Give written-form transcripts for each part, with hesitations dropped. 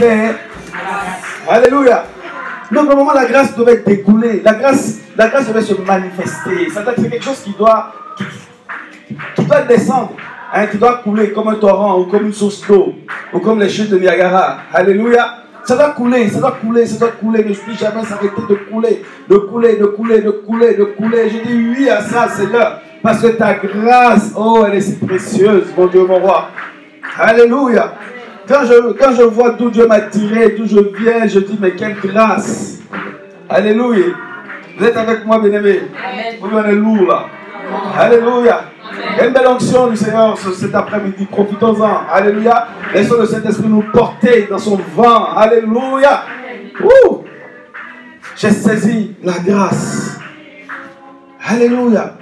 avait. Alléluia. Donc, au moment, la grâce devait découler. La grâce devait se manifester. C'est quelque chose qui doit descendre, hein, qui doit couler comme un torrent ou comme une source d'eau ou comme les chutes de Niagara. Alléluia. Ça doit couler, ça doit couler, ça doit couler. Ne puis jamais s'arrêter de couler, de couler, de couler, de couler, de couler. Je dis oui à ça, Seigneur, parce que ta grâce, oh, elle est si précieuse, mon Dieu, mon roi. Alléluia. Quand je vois d'où Dieu m'a tiré, d'où je viens, je dis, mais quelle grâce. Alléluia. Vous êtes avec moi, bien-aimés? Vous on est lourd là. Alléluia. Il y a une belle onction du Seigneur cet après-midi. Profitons-en. Alléluia. Laissons le Saint-Esprit nous porter dans son vent. Alléluia. J'ai saisi la grâce. Alléluia.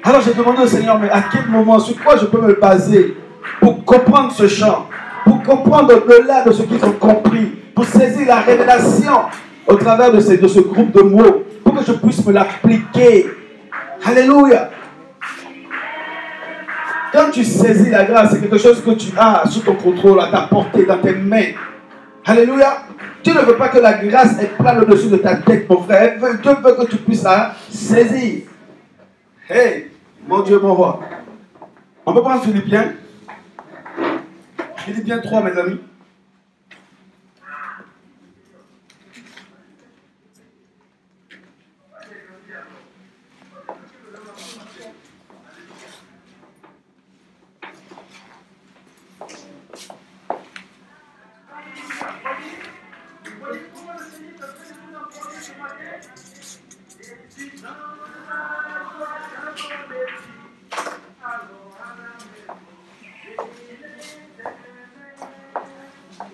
Alors j'ai demandé au Seigneur, mais à quel moment, sur quoi je peux me baser pour comprendre ce chant, pour comprendre au-delà de ce qu'ils ont compris, pour saisir la révélation au travers de ce groupe de mots, pour que je puisse me l'appliquer. Alléluia. Quand tu saisis la grâce, c'est quelque chose que tu as sous ton contrôle, à ta portée, dans tes mains. Alléluia. Tu ne veux pas que la grâce plane au-dessus de ta tête, mon frère. Dieu veut que tu puisses la saisir. Hey, mon Dieu, mon roi. On peut prendre Philippiens. Philippiens 3, mes amis.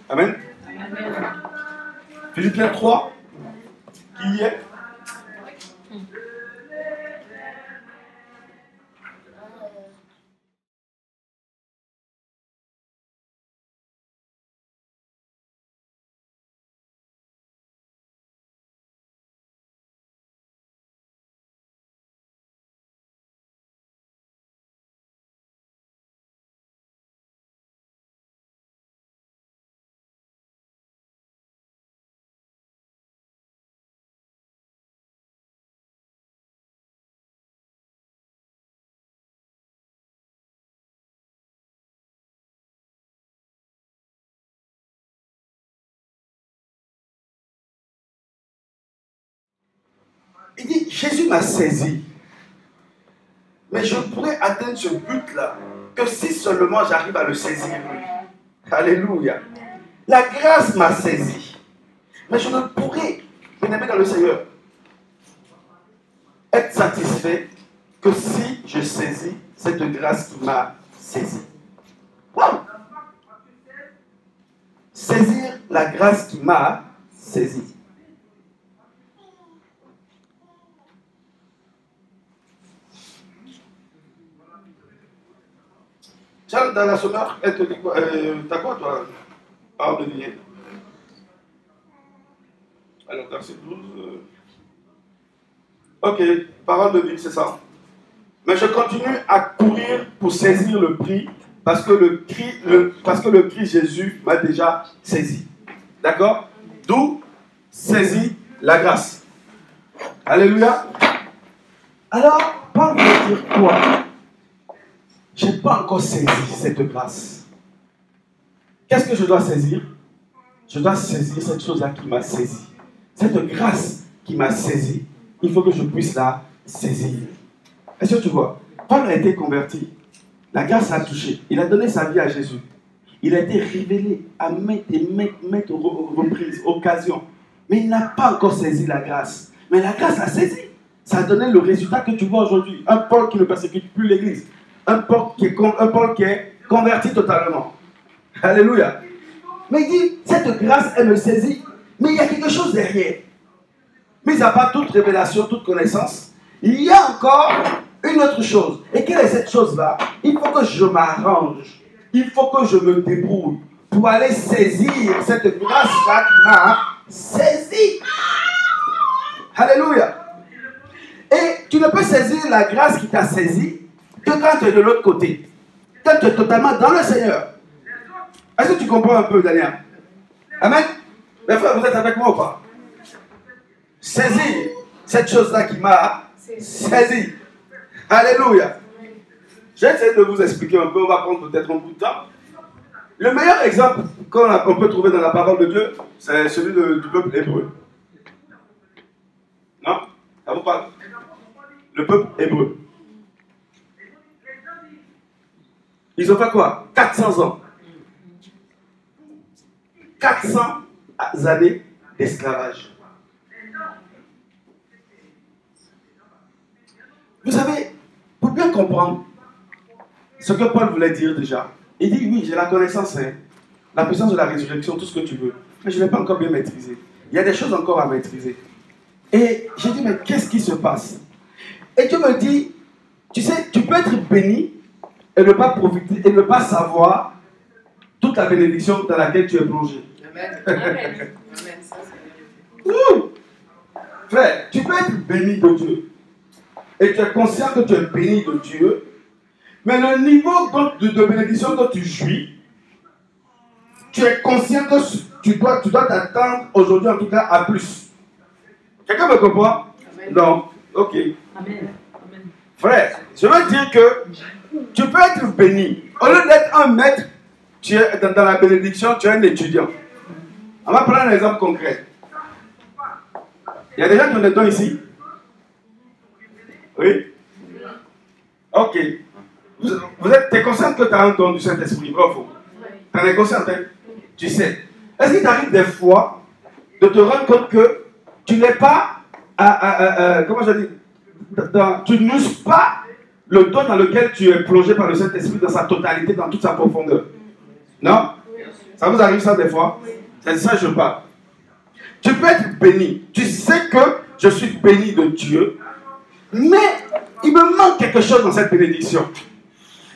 Amen. Philippiens 3, qui y est? Il dit, Jésus m'a saisi. Mais je pourrais atteindre ce but-là que si seulement j'arrive à le saisir. Alléluia. La grâce m'a saisi. Mais je ne pourrais, bien-aimé dans le Seigneur, être satisfait que si je saisis cette grâce qui m'a saisi. Wow. Saisir la grâce qui m'a saisi. Charles, dans la sommeur, elle te dit quoi? T'as quoi, toi? Parole de vie. Alors, verset 12. Ok, parole de vie, c'est ça. Mais je continue à courir pour saisir le prix, parce que le Christ Jésus m'a déjà saisi. D'accord? D'où saisit la grâce. Alléluia. Alors, Paul veut dire quoi? Je n'ai pas encore saisi cette grâce. Qu'est-ce que je dois saisir? Je dois saisir cette chose-là qui m'a saisi. Cette grâce qui m'a saisi, il faut que je puisse la saisir. Est-ce que tu vois? Paul a été converti. La grâce l'a touché. Il a donné sa vie à Jésus. Il a été révélé à maintes reprises, occasions. Mais il n'a pas encore saisi la grâce. Mais la grâce a saisi. Ça a donné le résultat que tu vois aujourd'hui. Un Paul qui ne persécute plus l'Église. Un Paul qui est converti totalement. Alléluia. Mais il dit, cette grâce, elle me saisit. Mais il y a quelque chose derrière. Mis à part toute révélation, toute connaissance, il y a encore une autre chose. Et quelle est cette chose-là? Il faut que je m'arrange. Il faut que je me débrouille pour aller saisir cette grâce-là qui m'a saisi. Alléluia. Et tu ne peux saisir la grâce qui t'a saisi que quand tu es de l'autre côté. Quand tu es totalement dans le Seigneur. Est-ce que tu comprends un peu, Daniel? Amen. Mes frères, vous êtes avec moi ou pas? Saisir cette chose-là qui m'a saisi. Alléluia. J'ai essayé de vous expliquer un peu, on va prendre peut-être un bout de temps. Le meilleur exemple qu'on peut trouver dans la parole de Dieu, c'est celui du peuple hébreu. Non? Ça vous parle? Le peuple hébreu. Ils ont fait quoi? 400 ans. 400 années d'esclavage. Vous savez, pour bien comprendre ce que Paul voulait dire déjà, il dit oui, j'ai la connaissance, hein, la puissance de la résurrection, tout ce que tu veux, mais je ne l'ai pas encore bien maîtrisé. Il y a des choses encore à maîtriser. Et j'ai dit, mais qu'est-ce qui se passe? Et Dieu me dit, tu sais, tu peux être béni et ne pas profiter, et ne pas savoir toute la bénédiction dans laquelle tu es plongé. Amen. Amen. Frère, tu peux être béni de Dieu. Et tu es conscient que tu es béni de Dieu. Mais le niveau de bénédiction dont tu jouis, tu es conscient que tu dois t'attendre aujourd'hui en tout cas à plus. Quelqu'un me comprend? Non. Ok. Amen. Frère, je veux dire que tu peux être béni. Au lieu d'être un maître, tu es dans la bénédiction, tu es un étudiant. On va prendre un exemple concret. Il y a des gens qui ont des dons ici? Oui? Ok. Tu es conscient que tu as un don du Saint-Esprit, vrai ou faux? Tu en es conscient, hein? Tu sais. Est-ce qu'il t'arrive des fois de te rendre compte que tu n'es pas, comment je dis, tu n'uses pas le don dans lequel tu es plongé par le Saint-Esprit dans sa totalité, dans toute sa profondeur? Non? Ça vous arrive ça des fois? C'est de ça que je parle. Tu peux être béni. Tu sais que je suis béni de Dieu, mais il me manque quelque chose dans cette bénédiction.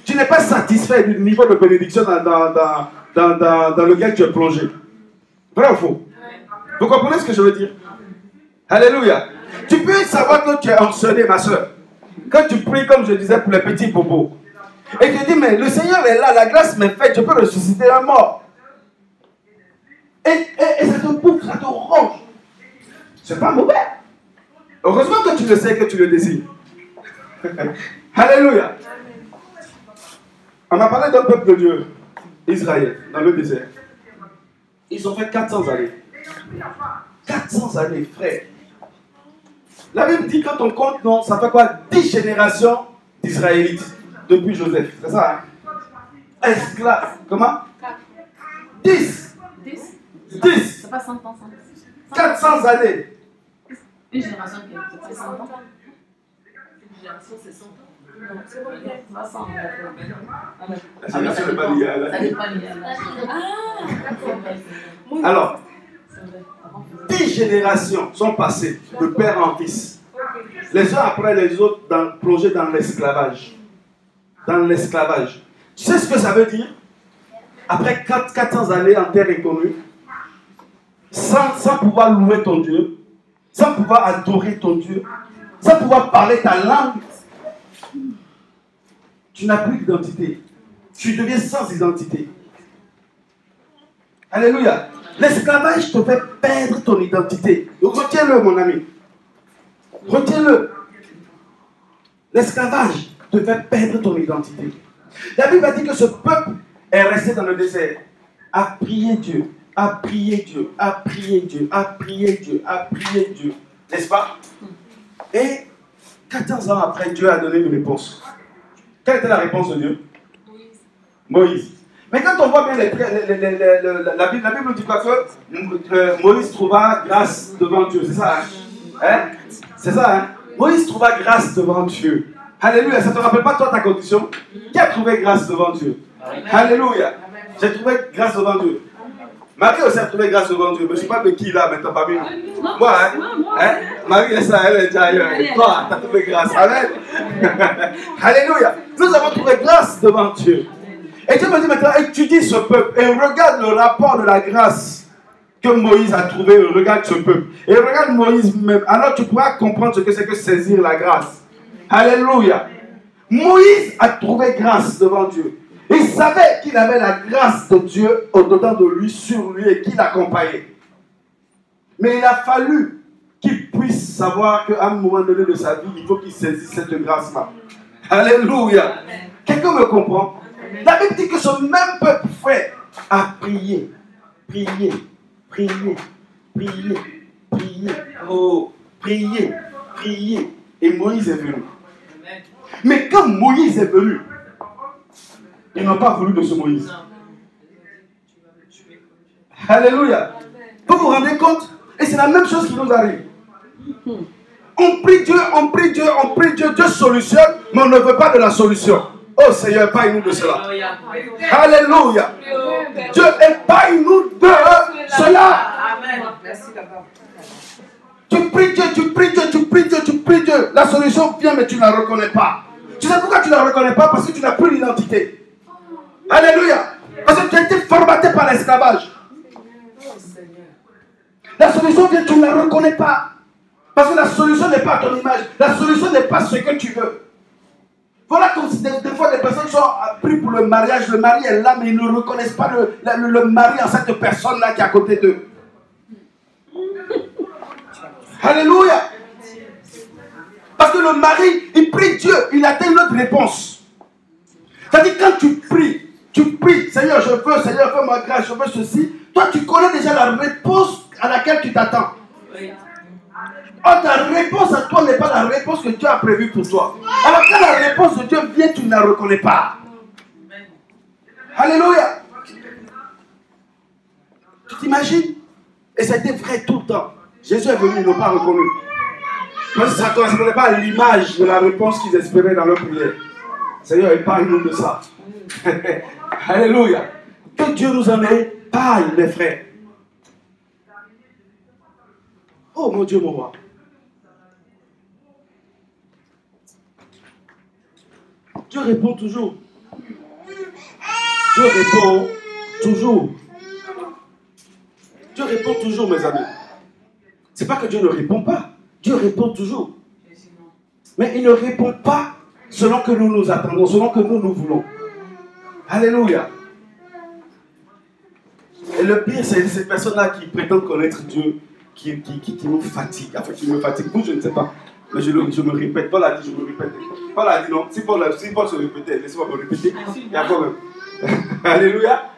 Tu n'es pas satisfait du niveau de bénédiction dans lequel tu es plongé. Vrai ou faux? Vous comprenez ce que je veux dire? Alléluia. Tu peux savoir que tu es onçonné, ma soeur. Quand tu pries, comme je disais, pour les petits bobos. Et tu dis, mais le Seigneur est là, la grâce m'est faite, je peux ressusciter un mort. Et ça te bouffe, ça te ronge. C'est pas mauvais. Heureusement que tu le sais, que tu le désires. Alléluia. On a parlé d'un peuple de Dieu, Israël, dans le désert. Ils ont fait 400 années. 400 années, frère. La Bible dit, quand on compte, non, ça fait quoi? 10 générations d'Israélites depuis Joseph. C'est ça, hein? Esclaves. Comment? 10. 10. C'est pas 100 ans, 400 années. Une génération qui a 100 ans. Une génération, c'est 100 ans. Non, c'est pas bien. 300 ans. Ça n'est pas lié à la. Ça n'est pas lié à la. Alors, 10 générations sont passées de père en fils. Les uns après les autres plongés dans l'esclavage. Dans l'esclavage. Tu sais ce que ça veut dire? Après 400 années en terre inconnue, sans pouvoir louer ton Dieu, sans pouvoir adorer ton Dieu, sans pouvoir parler ta langue, tu n'as plus d'identité. Tu deviens sans identité. Alléluia. L'esclavage te fait perdre ton identité. Donc retiens-le, mon ami. Retiens-le. L'esclavage te fait perdre ton identité. La Bible a dit que ce peuple est resté dans le désert, à prier Dieu, à prier Dieu, à prier Dieu, à prier Dieu, à prier Dieu. N'est-ce pas? Et 14 ans après, Dieu a donné une réponse. Quelle était la réponse de Dieu? Moïse. Mais quand on voit bien la Bible nous dit quoi? Que Moïse trouva grâce devant Dieu. C'est ça, hein? C'est ça, hein? Moïse trouva grâce devant Dieu. Alléluia. Ça ne te rappelle pas toi ta condition? Qui a trouvé grâce devant Dieu? Alléluia. J'ai trouvé grâce devant Dieu. Marie aussi a trouvé grâce devant Dieu. Mais je ne sais pas de qui là, maintenant parmi nous. Moi, hein? Marie est ça, elle est déjà ailleurs. Et toi, tu as trouvé grâce. Amen. Alléluia. Nous avons trouvé grâce devant Dieu. Et Dieu me dit maintenant, étudie ce peuple et regarde le rapport de la grâce que Moïse a trouvé. Regarde ce peuple. Et regarde Moïse même. Alors tu pourras comprendre ce que c'est que saisir la grâce. Alléluia. Moïse a trouvé grâce devant Dieu. Il savait qu'il avait la grâce de Dieu au-dedans de lui, sur lui, et qu'il l'accompagnait. Mais il a fallu qu'il puisse savoir qu'à un moment donné de sa vie, il faut qu'il saisisse cette grâce-là. Alléluia. Quelqu'un me comprend? La Bible dit que ce même peuple fait a prié, prié, prié, prié, prié, oh, prié, prié. Et Moïse est venu. Mais quand Moïse est venu, ils n'ont pas voulu de ce Moïse. Alléluia. Vous vous rendez compte? Et c'est la même chose qui nous arrive. On prie Dieu, on prie Dieu, on prie Dieu, Dieu solutionne, mais on ne veut pas de la solution. Oh Seigneur, épargne-nous de cela. Alléluia. Dieu, épargne-nous de cela. Tu pries Dieu, tu pries Dieu, tu pries Dieu, tu pries Dieu. La solution vient, mais tu ne la reconnais pas. Tu sais pourquoi tu ne la reconnais pas? Parce que tu n'as plus l'identité. Alléluia. Parce que tu as été formaté par l'esclavage. La solution vient, tu ne la reconnais pas. Parce que la solution n'est pas à ton image. La solution n'est pas ce que tu veux. Voilà comme des fois des personnes sont pris pour le mariage. Le mari est là, mais ils ne reconnaissent pas le mari en cette personne-là qui est à côté d'eux. Alléluia. Parce que le mari, il prie Dieu, il attend une autre réponse. C'est-à-dire quand tu pries, Seigneur, je veux, Seigneur, fais-moi grâce, je veux ceci. Toi, tu connais déjà la réponse à laquelle tu t'attends. Oh, ta réponse à toi n'est pas la réponse que Dieu a prévue pour toi. Alors quand la réponse de Dieu vient, tu ne la reconnais pas. Alléluia. Tu t'imagines? Et ça a été vrai tout le temps. Jésus est venu, ils n'ont pas reconnu. Parce que ça ne correspondait pas à l'image de la réponse qu'ils espéraient dans leur prière. Seigneur, épargne-nous de ça. Alléluia. Que Dieu nous en épargne, mes frères. Oh mon Dieu, mon roi. Dieu répond toujours. Dieu répond toujours. Dieu répond toujours, mes amis. C'est pas que Dieu ne répond pas. Dieu répond toujours. Mais il ne répond pas selon que nous nous attendons, selon que nous voulons. Alléluia. Et le pire, c'est ces personnes-là qui prétendent connaître Dieu, qui nous fatiguent. Enfin, qui me fatiguent. Vous, je ne sais pas. Mais je me répète. Paul a dit, je me répète. Paul a dit non. Si Paul se répétait, laissez-moi me répéter. Il y a quand même. Alléluia.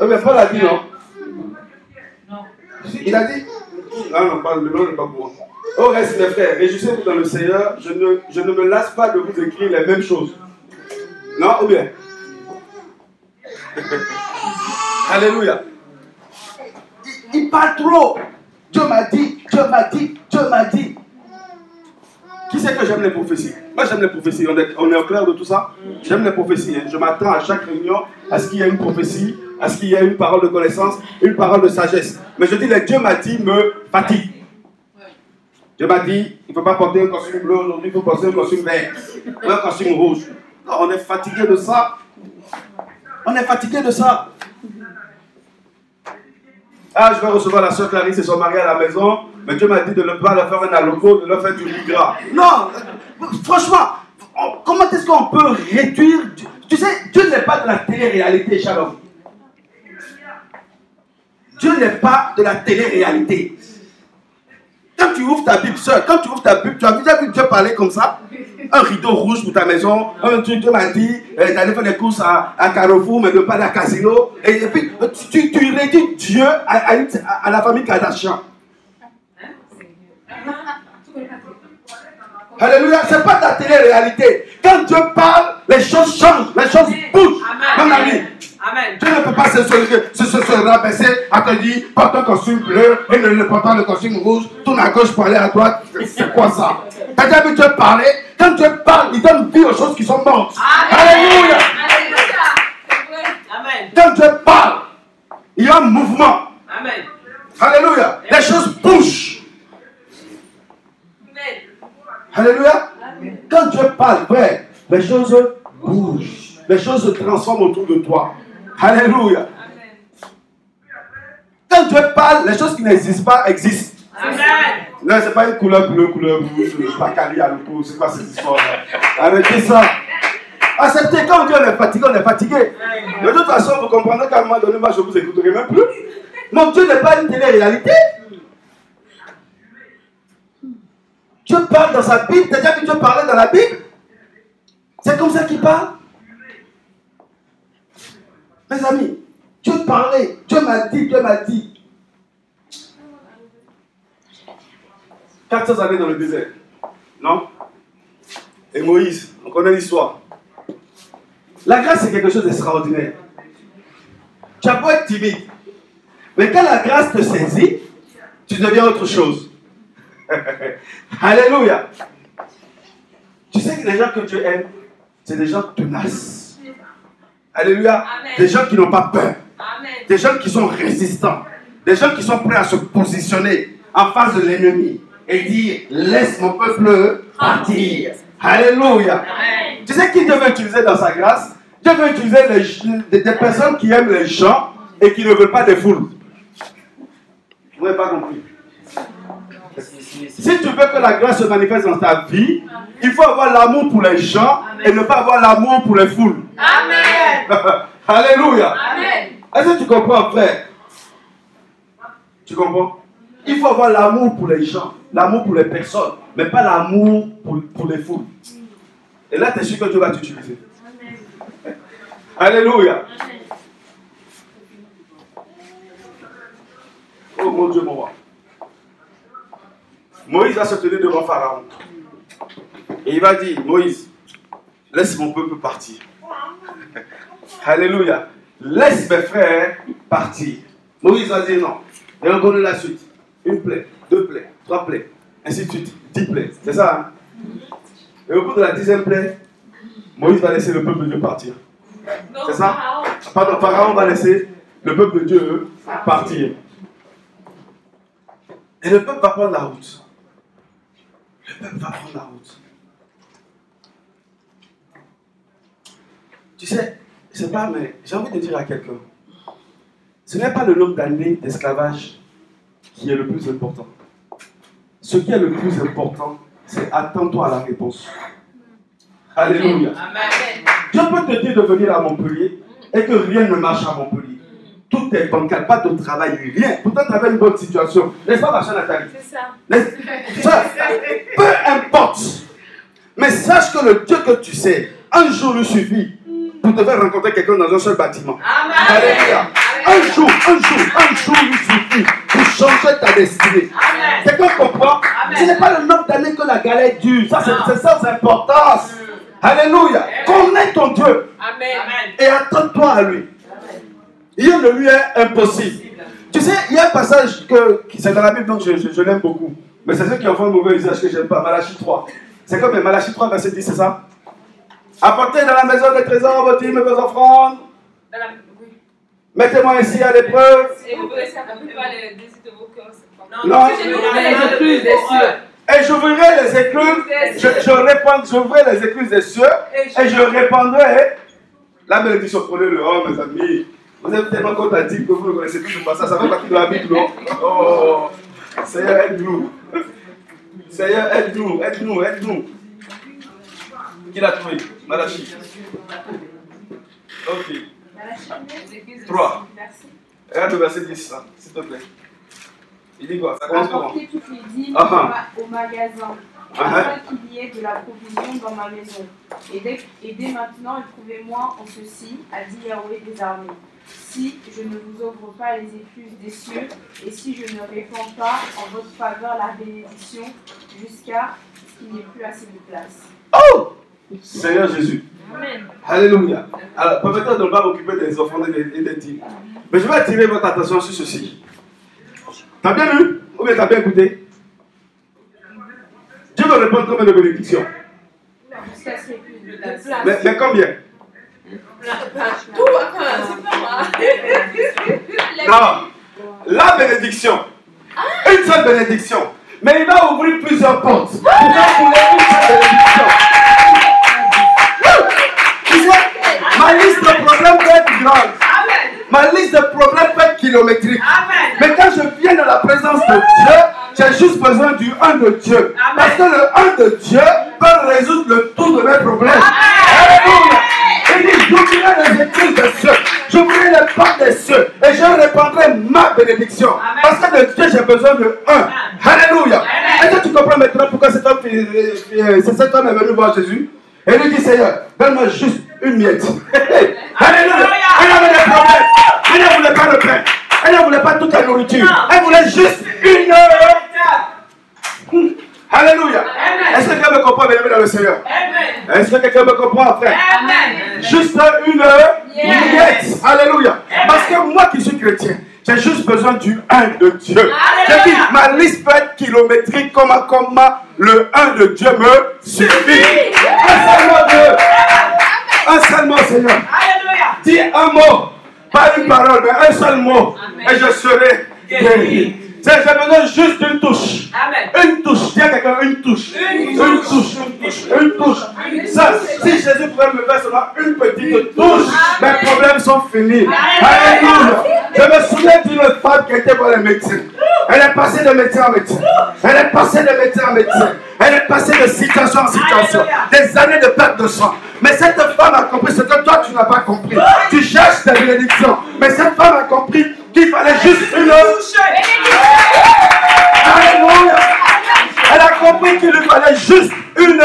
Mais Paul a dit non. Il a dit, non, le nom n'est pas pour moi. Au reste, mes frères, réjouissez-vous dans le Seigneur. Je ne me lasse pas de vous écrire les mêmes choses. Non, ou bien? Alléluia. Il parle trop. Dieu m'a dit, Dieu m'a dit, Dieu m'a dit. Qui sait que j'aime les prophéties? Moi, j'aime les prophéties. On est au clair de tout ça? J'aime les prophéties. Hein. Je m'attends à chaque réunion à ce qu'il y ait une prophétie, à ce qu'il y ait une parole de connaissance, une parole de sagesse. Mais je dis, Dieu m'a dit me fatigue. Dieu m'a dit, il ne faut pas porter un costume bleu aujourd'hui, il faut porter un costume vert, ou un costume rouge. Non, on est fatigué de ça. On est fatigué de ça. Ah, je vais recevoir la soeur Clarisse et son mari à la maison, mais Dieu m'a dit de ne pas leur faire un aloco, de leur faire du riz gras. Non, franchement, comment est-ce qu'on peut réduire? Tu sais, Dieu n'est pas de la télé-réalité, Shalom. Dieu n'est pas de la télé-réalité. Quand tu ouvres ta Bible, sœur, quand tu ouvres ta Bible, tu as déjà vu Dieu parler comme ça? Un rideau rouge pour ta maison, un truc, Dieu m'a dit d'aller faire des courses à Carrefour, mais de pas aller à Casino. Et puis, tu réduis Dieu à la famille Kardashian. Alléluia, c'est pas de la télé-réalité. Quand Dieu parle, les choses changent, les choses bougent. Mon ami. Amen. Dieu ne peut pas se rabaisser à te dire porte un costume bleu et ne porte pas le costume rouge, tourne à gauche pour aller à droite. C'est quoi ça? T'as déjà vu Dieu parler? Quand Dieu parle, il donne vie aux choses qui sont mortes. Alléluia. Amen. Quand Dieu parle, il y a un mouvement. Amen. Alléluia. Les choses bougent. Alléluia. Quand Dieu parle, vrai, les choses bougent. Les choses se transforment autour de toi. Alléluia. Quand Dieu parle, les choses qui n'existent pas existent. Amen. Non, c'est pas une couleur bleue, couleur rouge, pas cali à l'auto, c'est pas cette histoire-là. Arrêtez ça. Acceptez, quand on dit on est fatigué, on est fatigué. De toute façon, vous comprendrez qu'à un moment donné, moi je ne vous écouterai même plus. Mon Dieu n'est pas une télé-réalité. Dieu parle dans sa Bible. T'as déjà vu Dieu parler dans la Bible? C'est comme ça qu'il parle. Mes amis, Dieu parlait. Dieu m'a dit, Dieu m'a dit. 400 années dans le désert. Non? Et Moïse, on connaît l'histoire. La grâce, c'est quelque chose d'extraordinaire. Tu as beau être timide. Mais quand la grâce te saisit, tu deviens autre chose. Alléluia. Tu sais que les gens que Dieu aime, c'est des gens tenaces. Alléluia. Amen. Des gens qui n'ont pas peur. Amen. Des gens qui sont résistants. Des gens qui sont prêts à se positionner en face de l'ennemi et dire, laisse mon peuple partir. Alléluia. Amen. Tu sais qui Dieu veut utiliser dans sa grâce? Dieu veut utiliser des personnes qui aiment les gens et qui ne veulent pas des foules. Vous n'avez pas compris. Si tu veux que la grâce se manifeste dans ta vie, il faut avoir l'amour pour les gens et ne pas avoir l'amour pour les foules. Amen. Alléluia. Amen. Est-ce que tu comprends, frère? Tu comprends? Il faut avoir l'amour pour les gens, l'amour pour les personnes, mais pas l'amour pour les foules. Et là, tu es sûr que Dieu va t'utiliser. Alléluia. Oh mon Dieu, mon roi. Moïse va se tenir devant Pharaon. Et il va dire, Moïse, laisse mon peuple partir. Alléluia. Laisse mes frères partir. Moïse va dire non. Et on connaît la suite. 1 plaie, 2 plaies, 3 plaies, ainsi de suite. 10 plaies. C'est ça, hein? Et au bout de la 10e plaie, Moïse va laisser le peuple de Dieu partir. C'est ça? Pardon, Pharaon va laisser le peuple de Dieu partir. Et le peuple va prendre la route. Le peuple va prendre la route. Tu sais, c'est pas, mais j'ai envie de dire à quelqu'un, ce n'est pas le nombre d'années d'esclavage qui est le plus important. Ce qui est le plus important, c'est attends-toi à la réponse. Alléluia. Amen. Dieu peut te dire de venir à Montpellier et que rien ne marche à Montpellier. Tout est bancal, pas de travail, rien. Pourtant, tu avais une bonne situation. N'est-ce pas, ma chère Nathalie? C'est ça. Ça, peu importe. Mais sache que le Dieu que tu sais, un jour lui suffit pour te faire rencontrer quelqu'un dans un seul bâtiment. Amen. Alléluia. Un jour lui suffit pour changer ta destinée. Amen. Quelqu'un comprend? Amen. Ce n'est pas le nombre d'années que la galère dure. Ça, c'est sans importance. Alléluia. Connais ton Dieu. Amen. Et attends-toi à lui. Rien ne lui est impossible. Tu sais, il y a un passage qui c'est dans la Bible, donc je l'aime beaucoup. Mais c'est ceux qui en font un mauvais usage que je n'aime pas. Malachie 3. C'est comme Malachie 3, verset 10, c'est ça? Apportez dans la maison des trésors vos dîmes et vos offrandes. Mettez-moi ici à l'épreuve. Et vous pouvez s'accomplir par les désirs de vos cœurs. Non. Et j'ouvrirai les écluses. J'ouvrirai les écluses des cieux. Et je répandrai la bénédiction. Prenez-le, oh mes amis. Vous êtes tellement compatibles que vous ne connaissez plus tout ça. Ça fait partie de la Bible, non? Oh, Seigneur, aide-nous. Seigneur, aide-nous, aide-nous, aide-nous. Qui l'a trouvé? Malachie. Ok. 3. Regarde le verset 10, s'il te plaît. Il dit quoi? Ça commence comment? Apportez toutes les dîmes au magasin, afin qu'il y ait de la provision dans ma maison. Et dès maintenant, éprouvez-moi en ceci, a dit Yahweh des armées. Si je ne vous ouvre pas les écluses des cieux, et si je ne répands pas en votre faveur la bénédiction, jusqu'à ce qu'il n'y ait plus assez de place. Oh! Seigneur Jésus. Amen. Alléluia. Alors, permettez-moi de ne pas m'occuper des offrandes et des dîmes. Mais je vais attirer votre attention sur ceci. T'as bien lu? Ou bien t'as bien écouté? Dieu veut répondre combien de bénédictions? Jusqu'à ce qu'il n'y ait plus de place. Mais combien? Tout, c'est pas moi. Non. La bénédiction. Une seule bénédiction. Mais il va ouvrir plusieurs portes. Pour faire couler une seule bénédiction. Tu sais, ma liste de problèmes peut être grande. Ma liste de problèmes peut être kilométrique. Mais quand je viens dans la présence de Dieu, j'ai juste besoin du 1 de Dieu. Parce que le 1 de Dieu peut résoudre le tout de mes problèmes. Alléluia. des cieux et je répandrai ma bénédiction. Parce que de Dieu, j'ai besoin de un. Alléluia. Est-ce que tu comprends maintenant pourquoi cet homme est venu voir Jésus? Et lui dit, Seigneur, donne-moi juste une miette. Alléluia. Elle avait des problèmes. Elle ne voulait pas le pain. Elle ne voulait pas toute la nourriture. Elle voulait juste une. Alléluia. Est-ce que quelqu'un me comprend, bien aimé dans le Seigneur? Est-ce que quelqu'un me comprend, frère? Juste une miette. Alléluia. Parce que moi qui suis chrétien, j'ai juste besoin du 1 de Dieu. J'ai dit, ma liste peut être kilométrique, comme le 1 de Dieu me suffit. Un seul mot, Dieu. Un seul mot, Seigneur. Dis un mot, pas une parole, mais un seul mot, et je serai guéri. J'ai besoin juste d'une touche. Une touche. Dis à quelqu'un une touche. Une touche. Ça, si Jésus pouvait me faire seulement une petite touche, mes problèmes sont finis. Alléluia. Je me souviens d'une femme qui était pour les médecins. Elle est passée de médecin en médecin. Elle est passée de médecin en médecin. Elle est passée de situation en situation. Des années de perte de sang. Mais cette femme a compris ce que toi tu n'as pas compris. Tu cherches des bénédictions. Mais cette femme a compris qu'il fallait juste une touche. Alléluia. Elle a compris qu'il lui fallait juste une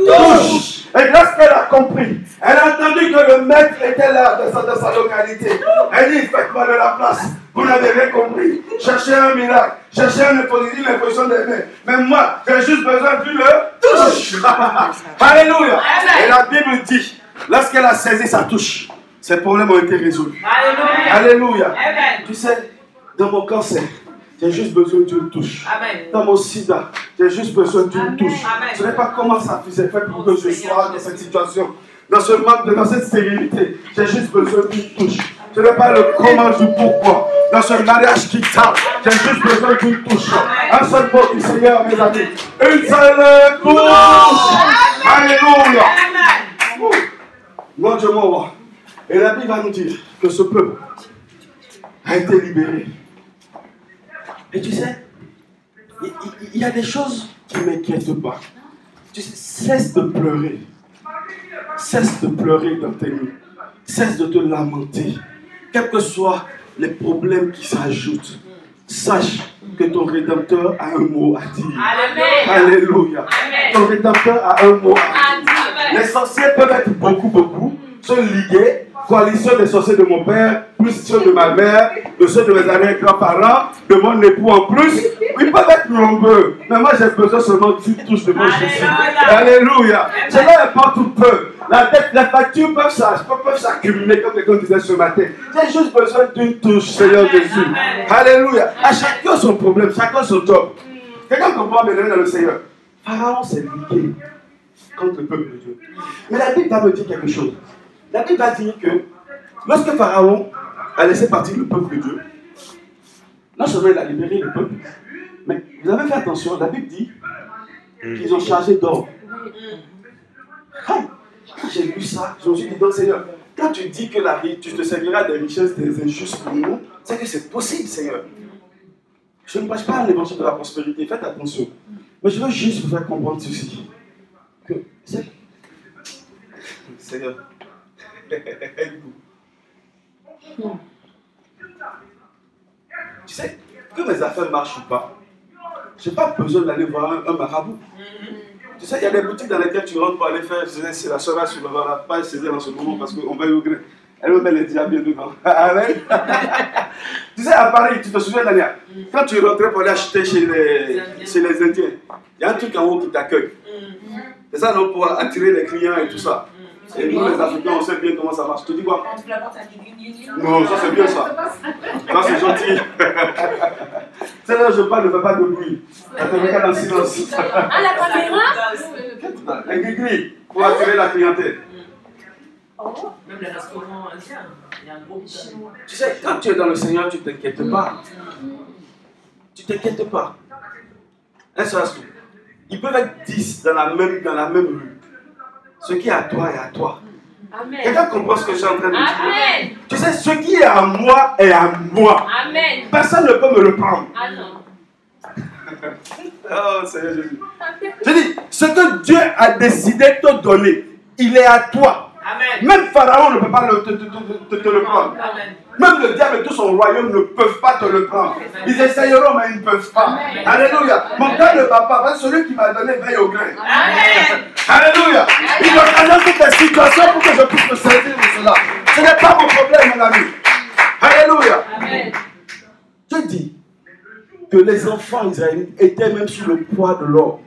touche. Et lorsqu'elle a compris, elle a entendu que le maître était là dans sa localité. Elle dit, faites-moi de la place. Vous n'avez rien compris. Cherchez un miracle. Cherchez une imposition des mains. Mais moi, j'ai juste besoin d'une touche. Alléluia. Et la Bible dit, lorsqu'elle a saisi sa touche, ses problèmes ont été résolus. Alléluia. Tu sais, dans mon cancer, j'ai juste besoin d'une touche. Dans mon sida, j'ai juste besoin d'une touche. Je ne sais pas comment ça faisait fait pour que je sois dans cette situation. Dans ce manque, dans cette stérilité, j'ai juste besoin d'une touche. Je ne sais pas le comment du pourquoi. Dans ce mariage qui tarde, j'ai juste besoin d'une touche. Un seul mot du Seigneur, mes amis. Une seule touche. Alléluia. Mon Dieu, mon roi. Et la Bible va nous dire que ce peuple a été libéré. Et tu sais, il y a des choses qui ne m'inquiètent pas. Tu sais, cesse de pleurer. Cesse de pleurer dans tes nuits. Cesse de te lamenter. Quels que soient les problèmes qui s'ajoutent, sache que ton Rédempteur a un mot à dire. Amen. Alléluia. Amen. Ton Rédempteur a un mot à dire. Amen. Les sorciers peuvent être beaucoup, se liguer. Coalition des sorciers de mon père, plus ceux de ma mère, de ceux de mes arrière-grands-parents, de mon époux en plus. Ils peuvent être nombreux. Mais moi, j'ai besoin seulement d'une touche de mon Jésus. Alléluia. Cela importe tout peu. La dette, les factures peuvent s'accumuler, comme quelqu'un disait ce matin. J'ai juste besoin d'une touche, Seigneur Jésus. Alléluia. À chacun son problème, chacun son job. Quelqu'un comprend bien dans le Seigneur. Pharaon s'est ligué contre le peuple de Dieu. Mais la Bible va me dire quelque chose. La Bible va dire que lorsque Pharaon a laissé partir le peuple de Dieu, non seulement il a libéré le peuple, mais vous avez fait attention, la Bible dit qu'ils ont chargé d'or. Quand j'ai lu ça, je me suis dit, donc Seigneur, quand tu dis que tu te serviras des richesses des injustes pour nous, c'est que c'est possible, Seigneur. Je ne prêche pas l'évangile de la prospérité, faites attention. Mais je veux juste vous faire comprendre ceci. Que, Seigneur, tu sais, que mes affaires marchent ou pas, je n'ai pas besoin d'aller voir un marabout. Tu sais, il y a des boutiques dans lesquelles tu rentres pour aller faire, c'est la soeur sur la page Césaire en ce moment parce qu'on va y au gré. Elle me met les diables dedans. Amen. Tu sais, à Paris, tu te souviens, Dania, quand tu rentrais pour aller acheter chez les Indiens, il y a un truc en haut qui t'accueille. C'est ça, non, pour attirer les clients et tout ça. Et nous, les Africains, on sait bien comment ça marche. Tu te dis quoi? Non, ça c'est bien ça. Ça c'est gentil. C'est là que je parle, ne fais pas de bruit. Elle te regarde en silence. Ah, la caméra? Un gris-gris pour attirer la clientèle. Même les restaurants indiens, il y a un gros chinois. Tu sais, quand tu es dans le Seigneur, tu ne t'inquiètes pas. Tu ne t'inquiètes pas. Un seul instant. Ils peuvent être 10 dans la même rue. Ce qui est à toi est à toi. Amen. Quelqu'un comprend ce que je suis en train de dire? Amen. Tu sais, ce qui est à moi est à moi. Amen. Personne ne peut me le prendre. Ah non. Oh Seigneur Jésus. Je dis, ce que Dieu a décidé de te donner, il est à toi. Amen. Même Pharaon ne peut pas te le prendre. Même le diable et tout son royaume ne peuvent pas te le prendre. Ils essayeront, mais ils ne peuvent pas. Alléluia. Mon cœur ne bat pas, parce que celui qui m'a donné veille au grain. Alléluia. Il me présente toutes les situations pour que je puisse me servir de cela. Ce n'est pas mon problème, mon ami. Alléluia. Je dis que les enfants israélites étaient même sous le poids de l'or.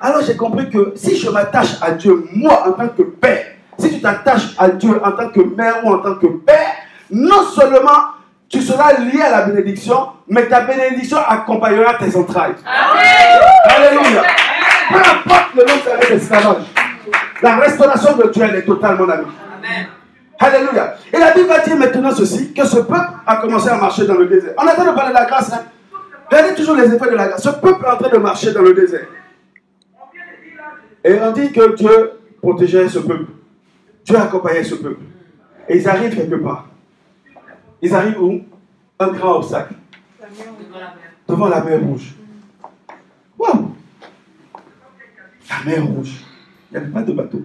Alors j'ai compris que si je m'attache à Dieu, moi en tant que père, si tu t'attaches à Dieu en tant que mère ou en tant que père, non seulement tu seras lié à la bénédiction, mais ta bénédiction accompagnera tes entrailles. Alléluia. Peu importe le nombre d'années d'esclavage, la restauration de Dieu elle est totale, mon ami. Alléluia. Et la Bible va dire maintenant ceci, que ce peuple a commencé à marcher dans le désert. On est en train de parler de la grâce. Hein? Regardez toujours les effets de la grâce. Ce peuple est en train de marcher dans le désert. Et on dit que Dieu protégeait ce peuple. Dieu accompagnait ce peuple. Et ils arrivent quelque part. Ils arrivent où? Un grand obstacle. Devant la mer Rouge. Waouh! La mer Rouge. Il n'y avait pas de bateau.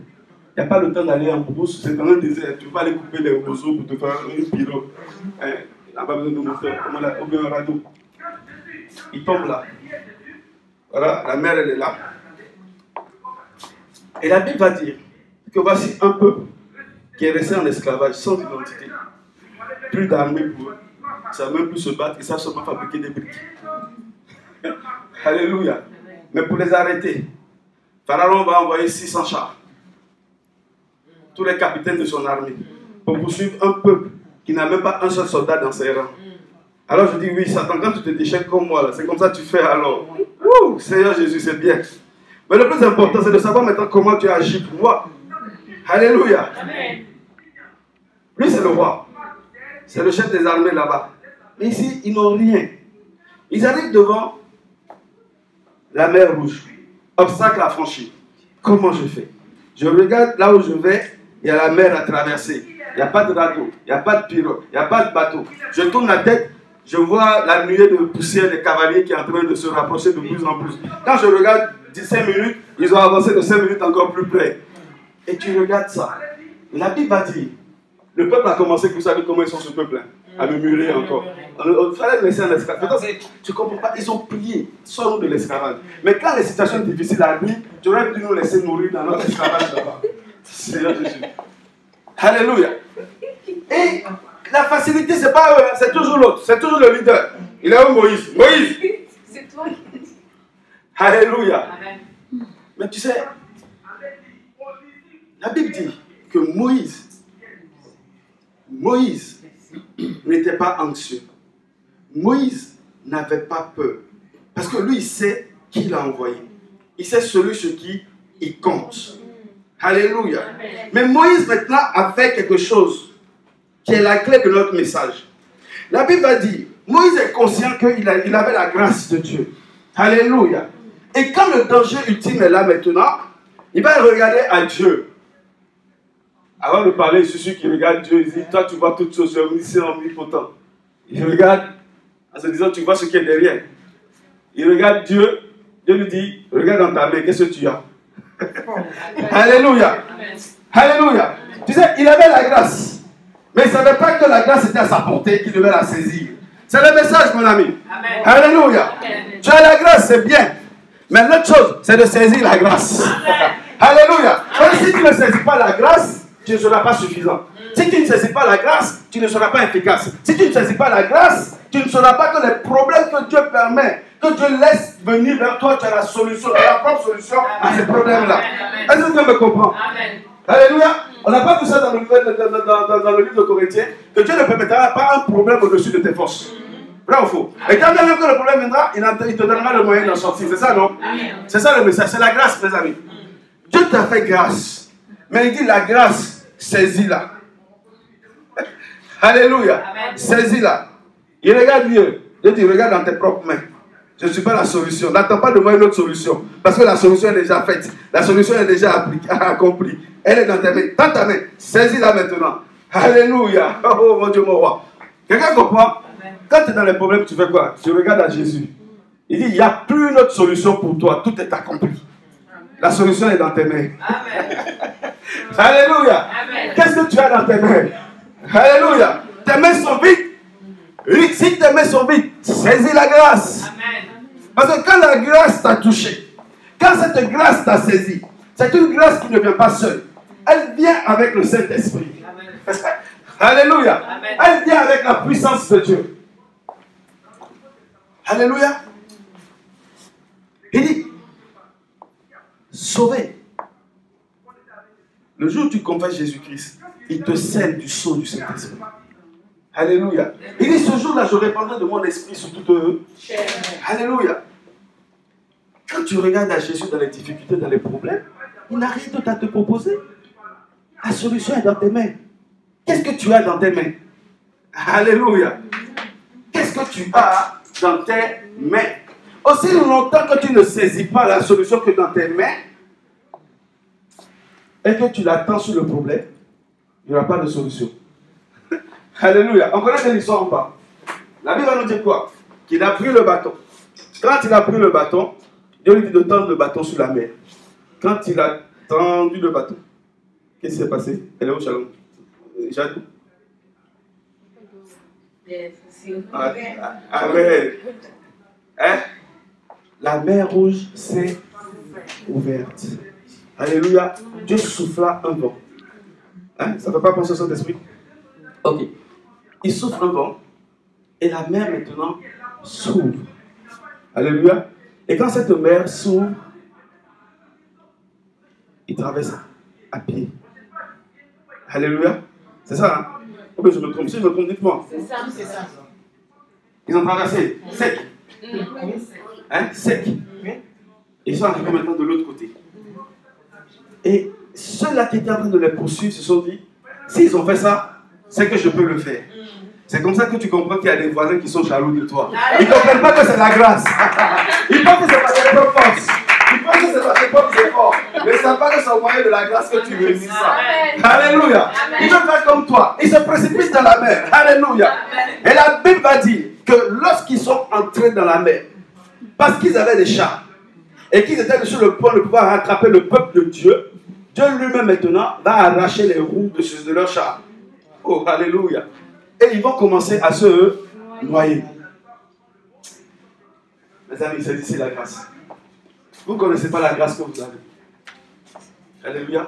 Il n'y a pas le temps d'aller en brousse. C'est dans un désert. Tu vas aller couper les roseaux pour te faire une pirogue. Il n'a pas besoin de moteur. Ou bien un radeau. Il tombe là. Voilà, la mer elle est là. Et la Bible va dire que voici un peuple qui est resté en esclavage sans identité. Plus d'armée pour eux. Ils ne savent même plus se battre, ils savent seulement fabriquer des briques. Alléluia. Mais pour les arrêter, Pharaon va envoyer 600 chars. Tous les capitaines de son armée. Pour poursuivre un peuple qui n'a même pas un seul soldat dans ses rangs. Alors je dis oui, Satan, quand tu te déchets comme moi, c'est comme ça que tu fais alors. Ouh, Seigneur Jésus, c'est bien. Mais le plus important, c'est de savoir maintenant comment tu agis pour moi. Alléluia. Amen. Lui, c'est le roi. C'est le chef des armées là-bas. Mais ici, ils n'ont rien. Ils arrivent devant la mer Rouge. Obstacle à franchir. Comment je fais? Je regarde là où je vais, il y a la mer à traverser. Il n'y a pas de radeau, il n'y a pas de pirogue, il n'y a pas de bateau. Je tourne la tête, je vois la nuée de poussière des cavaliers qui est en train de se rapprocher de plus en plus. Quand je regarde 5 minutes, ils ont avancé de 5 minutes encore plus près. Et tu regardes ça. La Bible va dire, le peuple a commencé, vous savez comment ils sont ce peuple, à murmurer encore. Il fallait laisser un esclavage. Tu ne comprends pas, ils ont prié, sors-nous de l'esclavage. Mais quand les situations difficiles arrivent, tu aurais dû nous laisser mourir dans notre esclavage là-bas. Seigneur Jésus. Alléluia. Et la facilité, c'est pas eux, c'est toujours l'autre, c'est toujours le leader. Il est où Moïse? Moïse! C'est toi qui dis. Alléluia. Mais tu sais, la Bible dit que Moïse n'était pas anxieux. Moïse n'avait pas peur. Parce que lui, il sait qui l'a envoyé. Il sait celui sur qui il compte. Alléluia. Mais Moïse maintenant a fait quelque chose qui est la clé de notre message. La Bible va dire, Moïse est conscient qu'il avait la grâce de Dieu. Alléluia. Et quand le danger ultime est là maintenant, il va regarder à Dieu. Avant de parler, je suis sûr qu'il regarde Dieu, il dit, toi tu vois toutes choses, c'est omnipotent. Il regarde, en se disant, tu vois ce qui est derrière. Il regarde Dieu, Dieu lui dit, regarde dans ta main, qu'est-ce que tu as? Alléluia. Alléluia. Tu sais, il avait la grâce. Mais il ne savait pas que la grâce était à sa portée, qu'il devait la saisir. C'est le message, mon ami. Amen. Alléluia. Amen. Tu as la grâce, c'est bien. Mais l'autre chose, c'est de saisir la grâce. Alléluia. Si tu ne saisis pas la grâce, tu ne seras pas suffisant. Si tu ne saisis pas la grâce, tu ne seras pas efficace. Si tu ne saisis pas la grâce, tu ne sauras pas que les problèmes que Dieu permet, que Dieu laisse venir vers toi, tu as la solution, tu as la propre solution à ces problèmes-là. Est-ce que tu me comprends? Amen. Alléluia. On n'a pas vu ça dans le livre de Corinthiens, que Dieu ne permettra pas un problème au-dessus de tes forces. Vrai ou faux? Et quand bien même que le problème viendra, il te donnera le moyen d'en sortir. C'est ça, non? C'est ça le message. C'est la grâce, mes amis. Dieu t'a fait grâce. Mais il dit la grâce, saisis-la. Alléluia. Saisis-la. Il regarde Dieu. Dieu dit, regarde dans tes propres mains. Je ne suis pas la solution. N'attends pas de moi une autre solution. Parce que la solution est déjà faite. La solution est déjà accomplie. Elle est dans ta main. Dans ta main. Saisis-la maintenant. Alléluia. Oh mon Dieu, mon roi. Quelqu'un comprend? Quand tu es dans les problèmes, tu fais quoi? Tu regardes à Jésus. Il dit, il n'y a plus une autre solution pour toi. Tout est accompli. La solution est dans tes mains. Amen. Alléluia. Amen. Qu'est-ce que tu as dans tes mains? Alléluia. Tes mains sont vides. Si tes mains sont vides, saisis la grâce. Parce que quand la grâce t'a touché, quand cette grâce t'a saisi, c'est une grâce qui ne vient pas seule. Elle vient avec le Saint-Esprit. Alléluia. Elle vient avec la puissance de Dieu. Alléluia. Il dit, sauvé. Le jour où tu confesses Jésus-Christ, il te scelle du sceau du Saint-Esprit. Alléluia. Il dit, ce jour-là, je répandrai de mon esprit sur tout eux. Alléluia. Quand tu regardes à Jésus dans les difficultés, dans les problèmes, il n'a rien d'autre à te proposer. La solution est dans tes mains. Qu'est-ce que tu as dans tes mains? Alléluia. Qu'est-ce que tu as dans tes mains? Aussi longtemps que tu ne saisis pas la solution que dans tes mains et que tu l'attends sur le problème, il n'y aura pas de solution. Alléluia. On connaît l'histoire ou pas? La Bible va nous dire quoi? Qu'il a pris le bâton. Quand il a pris le bâton, Dieu lui dit de tendre le bâton sur la mer. Quand il a tendu le bâton, qu'est-ce qui s'est passé? Elle est où, Shalom? Jadou? Amen. Hein? La mer rouge s'est ouverte. Alléluia. Dieu souffla un vent. Hein? Ça ne fait pas penser au Saint-Esprit? Ok. Il souffle un vent et la mer maintenant s'ouvre. Alléluia. Et quand cette mer s'ouvre, il traverse à pied. Alléluia. C'est ça, hein? Oh, mais je me trompe. Si je me trompe, dites-moi. C'est ça, c'est ça. Ils ont traversé sec. Hein? Sec. Et ils sont arrivés maintenant de l'autre côté. Et ceux-là qui étaient en train de les poursuivre se sont dit, s'ils ont fait ça, c'est que je peux le faire. C'est comme ça que tu comprends qu'il y a des voisins qui sont jaloux de toi. Ils ne comprennent pas que c'est la grâce. Ils pensent que c'est pas tes propres forces. Ils pensent que c'est pas tes propres efforts. Mais ils ne savent pas que c'est au moyen de la grâce que tu réussis ça. Alléluia. Ils veulent faire comme toi. Ils se précipitent dans la mer. Alléluia. Et la Bible va dire que lorsqu'ils sont entrés dans la mer, parce qu'ils avaient des chars, et qu'ils étaient sur le point de pouvoir rattraper le peuple de Dieu, Dieu lui-même maintenant va arracher les roues de leur char. Oh, alléluia. Et ils vont commencer à se noyer. Mes amis, c'est ici la grâce. Vous ne connaissez pas la grâce que vous avez. Alléluia.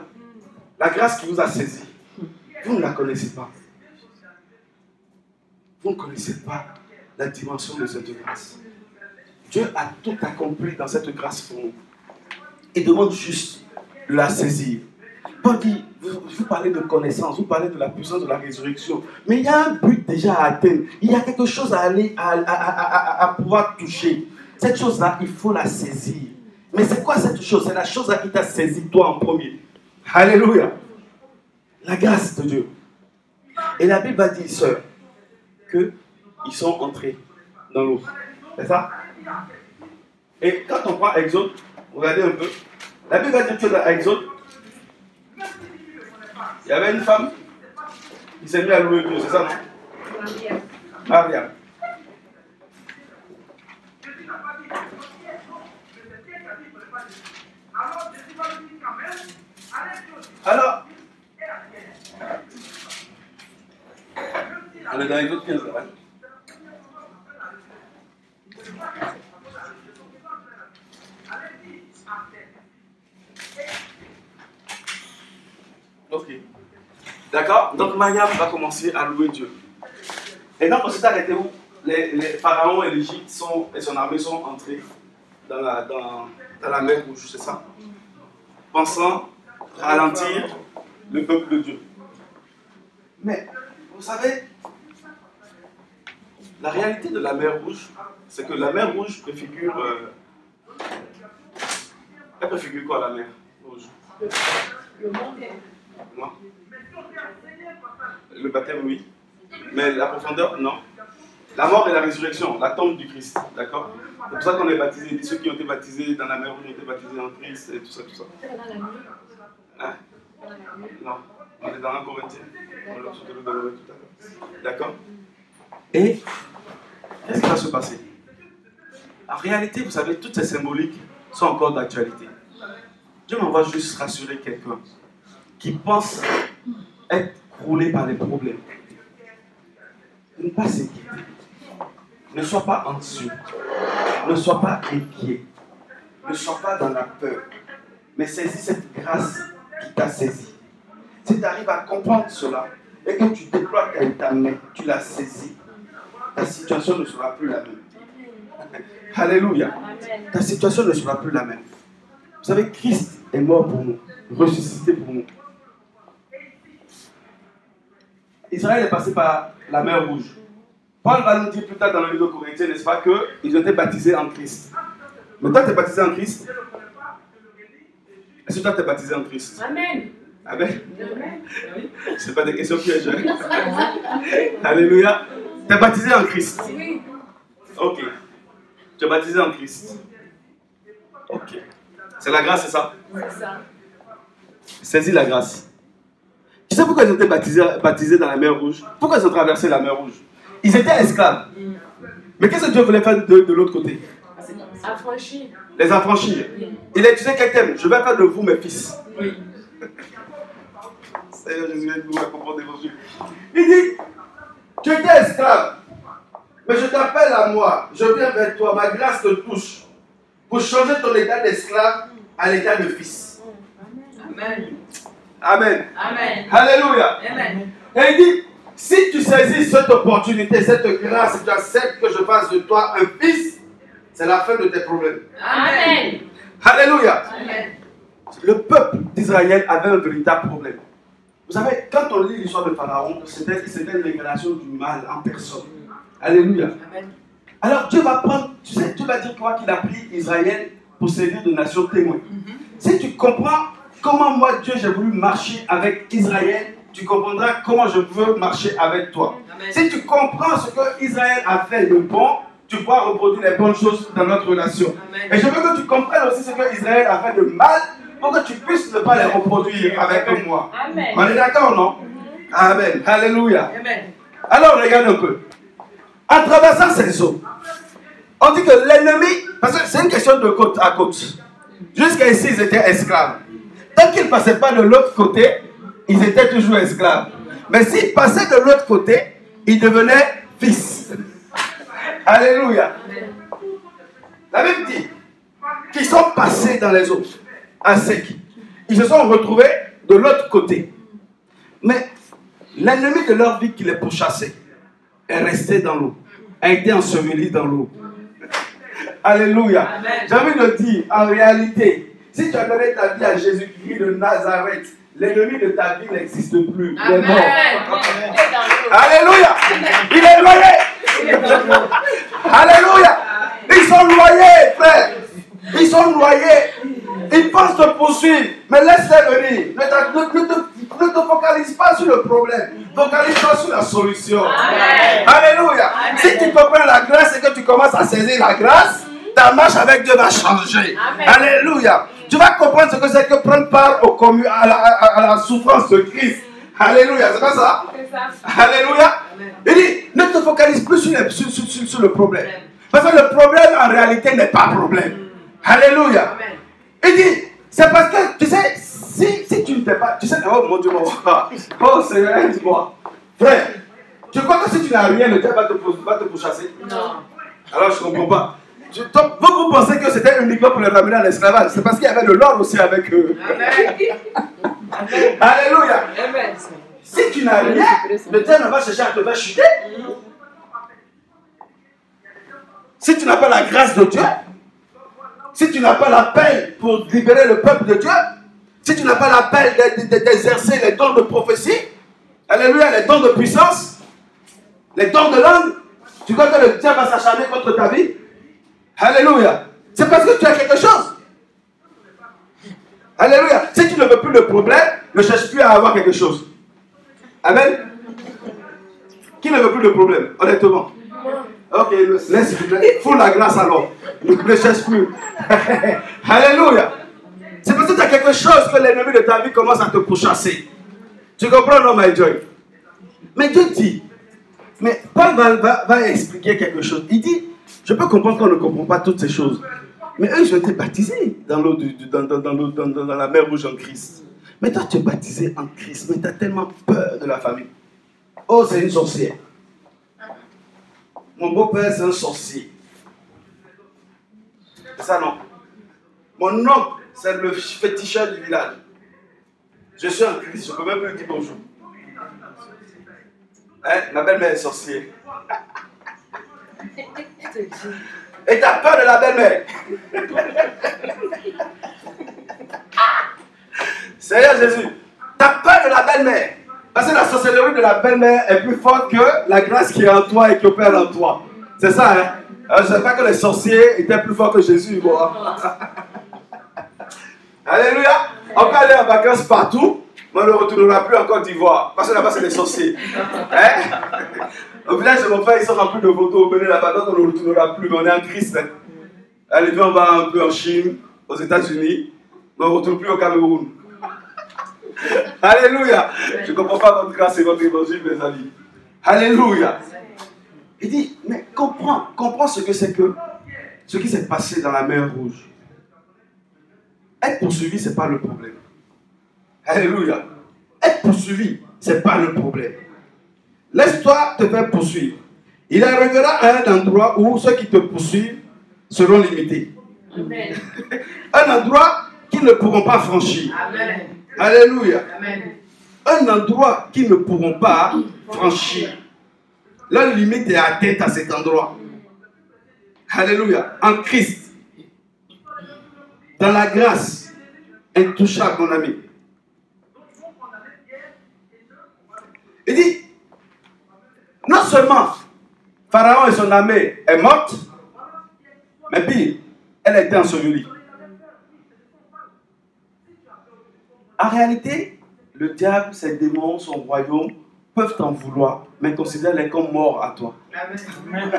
La grâce qui vous a saisi, vous ne la connaissez pas. Vous ne connaissez pas la dimension de cette grâce. Dieu a tout accompli dans cette grâce pour nous. Il demande juste de la saisir. Paul dit, vous parlez de connaissance, vous parlez de la puissance de la résurrection, mais il y a un but déjà à atteindre. Il y a quelque chose à aller, à pouvoir toucher. Cette chose-là, il faut la saisir. Mais c'est quoi cette chose? C'est la chose qui t'a saisi toi en premier. Alléluia. La grâce de Dieu. Et la Bible va dire, sœur, qu'ils sont entrés dans l'eau. C'est ça? Et quand on prend Exode, regardez un peu. La Bible va dire que dans Exode, il y avait une femme qui s'est mise à louer Dieu, c'est ça, non? Mariam. Alors, on est dans Exode 15, là. Ok. D'accord? Donc Mariam va commencer à louer Dieu. Et donc on s'est arrêté où les pharaons et l'Égypte et son armée sont entrés dans la mer Rouge, c'est ça? Pensant ralentir le peuple de Dieu. Mais, vous savez, la réalité de la mer Rouge, c'est que la mer Rouge préfigure... elle préfigure quoi, la mer Rouge? Le monde. Non. Le baptême, oui. Mais la profondeur, non. La mort et la résurrection, la tombe du Christ, d'accord? C'est pour ça qu'on est baptisé. Ceux qui ont été baptisés dans la mer Rouge ont été baptisés en Christ et tout ça, tout ça. Hein? Non. On est dans 1 Corinthiens. On l'a surtout dans le tout à l'heure. D'accord? Et qu'est-ce qui va se passer? En réalité, vous savez, toutes ces symboliques sont encore d'actualité. Dieu m'envoie juste rassurer quelqu'un qui pense être roulé par les problèmes. Ne pas s'inquiéter. Ne sois pas anxieux. Ne sois pas inquiet. Ne sois pas dans la peur. Mais saisis cette grâce qui t'a saisi. Si tu arrives à comprendre cela et que tu déploies ta main, tu l'as saisie, ta situation ne sera plus la même. Alléluia. Ta situation ne sera plus la même. Vous savez, Christ est mort pour nous, ressuscité pour nous. Israël est passé par la mer Rouge. Paul va nous dire plus tard dans le livre de Corinthiens, n'est-ce pas, qu'ils ont été baptisés en Christ. Mais toi, tu es baptisé en Christ? Est-ce que toi, tu es baptisé en Christ? Amen. Amen. Ce n'est pas des questions pièges. Alléluia. Tu es baptisé en Christ? Oui. Ok. Tu es baptisé en Christ. Ok. C'est la grâce, c'est ça? C'est ça. Saisis la grâce. Tu sais pourquoi ils ont été baptisés dans la mer Rouge? Pourquoi ils ont traversé la mer Rouge? Ils étaient esclaves. Mais qu'est-ce que Dieu voulait faire de l'autre côté? Affranchir. Les affranchir. Il a utilisé quel thème? Je vais faire de vous mes fils. Oui. Seigneur Jésus, aide-nous à comprendre l'évangile. Il dit, tu étais esclave, mais je t'appelle à moi, je viens vers toi, ma grâce te touche, pour changer ton état d'esclave à l'état de fils. Amen. Amen. Amen. Alléluia. Amen. Et il dit, si tu saisis cette opportunité, cette grâce, et tu acceptes que je fasse de toi un fils, c'est la fin de tes problèmes. Amen. Alléluia. Amen. Le peuple d'Israël avait un véritable problème. Vous savez, quand on lit l'histoire de Pharaon, c'était une révélation du mal en personne. Alléluia. Amen. Alors Dieu va prendre, tu sais, Dieu va dire quoi qu'il a pris Israël pour servir de nation témoin. Si tu comprends comment moi Dieu j'ai voulu marcher avec Israël, tu comprendras comment je veux marcher avec toi. Amen. Si tu comprends ce que Israël a fait de bon, tu pourras reproduire les bonnes choses dans notre relation. Amen. Et je veux que tu comprennes aussi ce que Israël a fait de mal pour que tu puisses ne pas les reproduire avec moi. Amen. On est d'accord, non? Amen. Alléluia. Amen. Alors regarde un peu. En traversant ces eaux, on dit que l'ennemi, parce que c'est une question de côte à côte. Jusqu'à ici, ils étaient esclaves. Tant qu'ils ne passaient pas de l'autre côté, ils étaient toujours esclaves. Mais s'ils passaient de l'autre côté, ils devenaient fils. Alléluia. La Bible dit qu'ils sont passés dans les eaux, à sec. Ils se sont retrouvés de l'autre côté. Mais l'ennemi de leur vie qui les pourchassait est resté dans l'eau, a été enseveli dans l'eau. Alléluia. J'ai envie de dire, en réalité, si tu as donné ta vie à Jésus-Christ de Nazareth, l'ennemi de ta vie n'existe plus. Il est mort. Alléluia. Il est noyé. Alléluia. Ils sont noyés, frère. Ils sont noyés. Ils pensent te poursuivre. Mais laisse-les venir. Ne te focalise pas sur le problème. Focalise-toi sur la solution. Amen. Alléluia. Amen. Si tu comprends la grâce et que tu commences à saisir la grâce, ta marche avec Dieu va changer. Amen. Alléluia. Tu vas comprendre ce que c'est que prendre part à la souffrance de Christ. Alléluia. C'est pas ça? C'est ça. Alléluia. Il dit, ne te focalise plus sur le problème. Parce que le problème en réalité n'est pas problème. Alléluia. Amen. Il dit, c'est parce que, tu sais, si tu ne t'es pas, tu sais, oh mon Dieu, oh Seigneur, aide-moi. Frère, tu crois que si tu n'as rien, le diable va te pourchasser? Non. Alors je ne comprends pas. Vous pensez que c'était uniquement pour les ramener à l'esclavage? C'est parce qu'il y avait de l'or aussi avec eux. Amen. Alléluia. Amen. Si tu n'as rien, le diable va chercher à te faire chuter. Si tu n'as pas la grâce de Dieu, si tu n'as pas l'appel pour libérer le peuple de Dieu, si tu n'as pas l'appel d'exercer les dons de prophétie, alléluia, les dons de puissance, les dons de langue, tu crois que le diable va s'acharner contre ta vie? Alléluia. C'est parce que tu as quelque chose. Alléluia. Si tu ne veux plus le problème, ne cherche plus à avoir quelque chose. Amen. Qui ne veut plus le problème, honnêtement? Ok, laisse, faut la grâce alors. Ne cherche plus. Alléluia. C'est parce que tu as quelque chose que l'ennemi de ta vie commence à te pourchasser. Tu comprends, non, my joy? Mais Dieu dit, mais Paul va expliquer quelque chose. Il dit, je peux comprendre qu'on ne comprend pas toutes ces choses. Mais eux, ils ont été baptisés dans la mer Rouge en Christ. Mais toi, tu es baptisé en Christ, mais tu as tellement peur de la famille. Oh, c'est une sorcière. Mon beau-père, c'est un sorcier. C'est ça, non? Mon oncle, c'est le féticheur du village. Je suis en Christ, je ne peux même plus dire bonjour. Hein? Ma belle-mère est sorcière. Et tu as peur de la belle-mère. Seigneur Jésus, tu as peur de la belle-mère. Parce que la sorcellerie de la belle-mère est plus forte que la grâce qui est en toi et qui opère en toi. C'est ça, hein? Alors, je ne sais pas que les sorciers étaient plus forts que Jésus. Moi. Alléluia. On peut aller en vacances partout, mais on ne retournera plus en Côte d'Ivoire. Parce que là-bas, c'est les sorciers. Hein? Au village de mon frère, ils sont remplis de photos. Au Bénin, là-bas, donc on ne retournera plus, mais on est en Christ. Hein? Allez, on va un peu en Chine, aux États-Unis, mais on ne retourne plus au Cameroun. Alléluia. Je ne comprends pas votre grâce et votre évangile, mes amis. Alléluia. Il dit, mais comprends ce que c'est que ce qui s'est passé dans la mer Rouge. Être poursuivi, ce n'est pas le problème. Alléluia. Être poursuivi, ce n'est pas le problème. Laisse-toi te faire poursuivre. Il arrivera à un endroit où ceux qui te poursuivent seront limités. Amen. Un endroit qu'ils ne pourront pas franchir. Amen. Alléluia. Amen. Un endroit qu'ils ne pourront pas franchir. Leur limite est atteinte à cet endroit. Alléluia. En Christ. Dans la grâce. Intouchable, mon ami. Il dit, non seulement Pharaon et son armée est morte, mais pire, elle a été ensevelie. En réalité, le diable, ses démons, son royaume, peuvent t'en vouloir, mais considère-les comme morts à toi. Amen.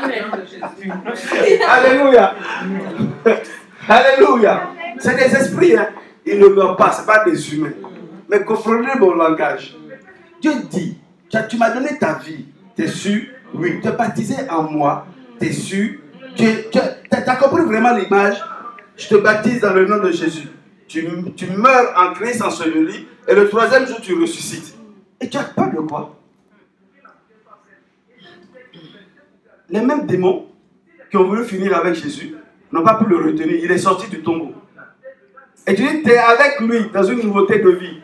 Amen. Jésus. Alléluia. Alléluia. C'est des esprits, hein. Ils ne meurent pas, ce n'est pas des humains. Mais comprenez mon langage. Dieu dit, tu m'as donné ta vie, tu es sûr? Oui. Tu es baptisé en moi, tu es sûr? Tu as compris vraiment l'image? Je te baptise dans le nom de Jésus. Tu meurs en Christ enseveli et le troisième jour tu ressuscites. Et tu as peur de quoi? Les mêmes démons qui ont voulu finir avec Jésus n'ont pas pu le retenir. Il est sorti du tombeau. Et tu dis, tu es avec lui dans une nouveauté de vie.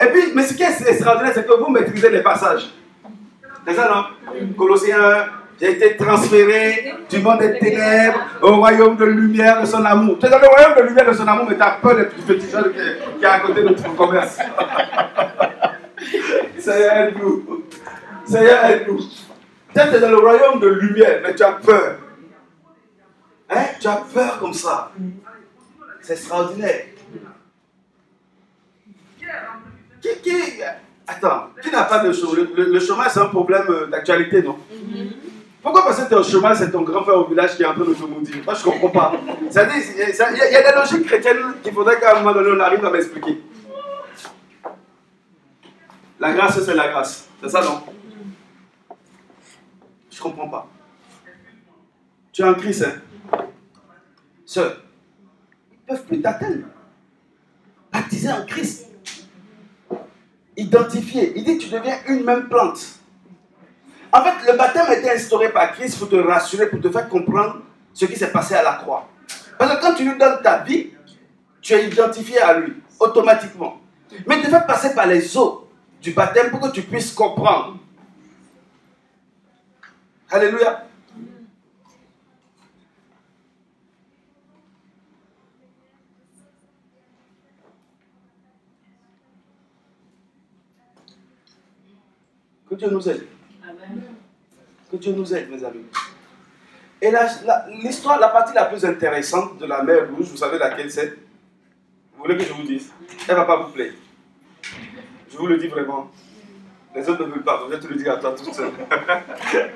Et puis, mais ce qui est extraordinaire, c'est que vous maîtrisez les passages. C'est ça, non? Colossiens 1, j'ai été transféré du monde des ténèbres au royaume de lumière de son amour. Tu es dans le royaume de lumière de son amour, mais tu as peur d'être du féticheur qui est à côté de ton commerce. Seigneur, aide-nous. Seigneur, aide-nous. Tu es dans le royaume de lumière, mais tu as peur. Hein? Tu as peur comme ça. C'est extraordinaire. Attends, qui n'a pas de chômage? Le chômage, c'est un problème d'actualité, non? Pourquoi parce que tu es au chômage, c'est ton grand frère au village qui est en train de te maudire? Moi, je ne comprends pas. Il y a des logiques chrétiennes qu'il faudrait qu'à un moment donné, on arrive à m'expliquer. La grâce, c'est la grâce. C'est ça, non? Je ne comprends pas. Tu es en Christ, hein? Sœur, ils ne peuvent plus t'atteindre. Baptisé en Christ. Identifié. Il dit que tu deviens une même plante. En fait, le baptême a été instauré par Christ pour te rassurer, pour te faire comprendre ce qui s'est passé à la croix. Parce que quand tu lui donnes ta vie, tu es identifié à lui, automatiquement. Mais il te fait passer par les eaux du baptême pour que tu puisses comprendre. Alléluia. Que Dieu nous aide. Amen. Que Dieu nous aide, mes amis. Et l'histoire, la partie la plus intéressante de la mer Rouge, vous savez laquelle c'est? Vous voulez que je vous dise? Elle ne va pas vous plaire. Je vous le dis vraiment. Les autres ne veulent pas, je vais te le dire à toi toute seule.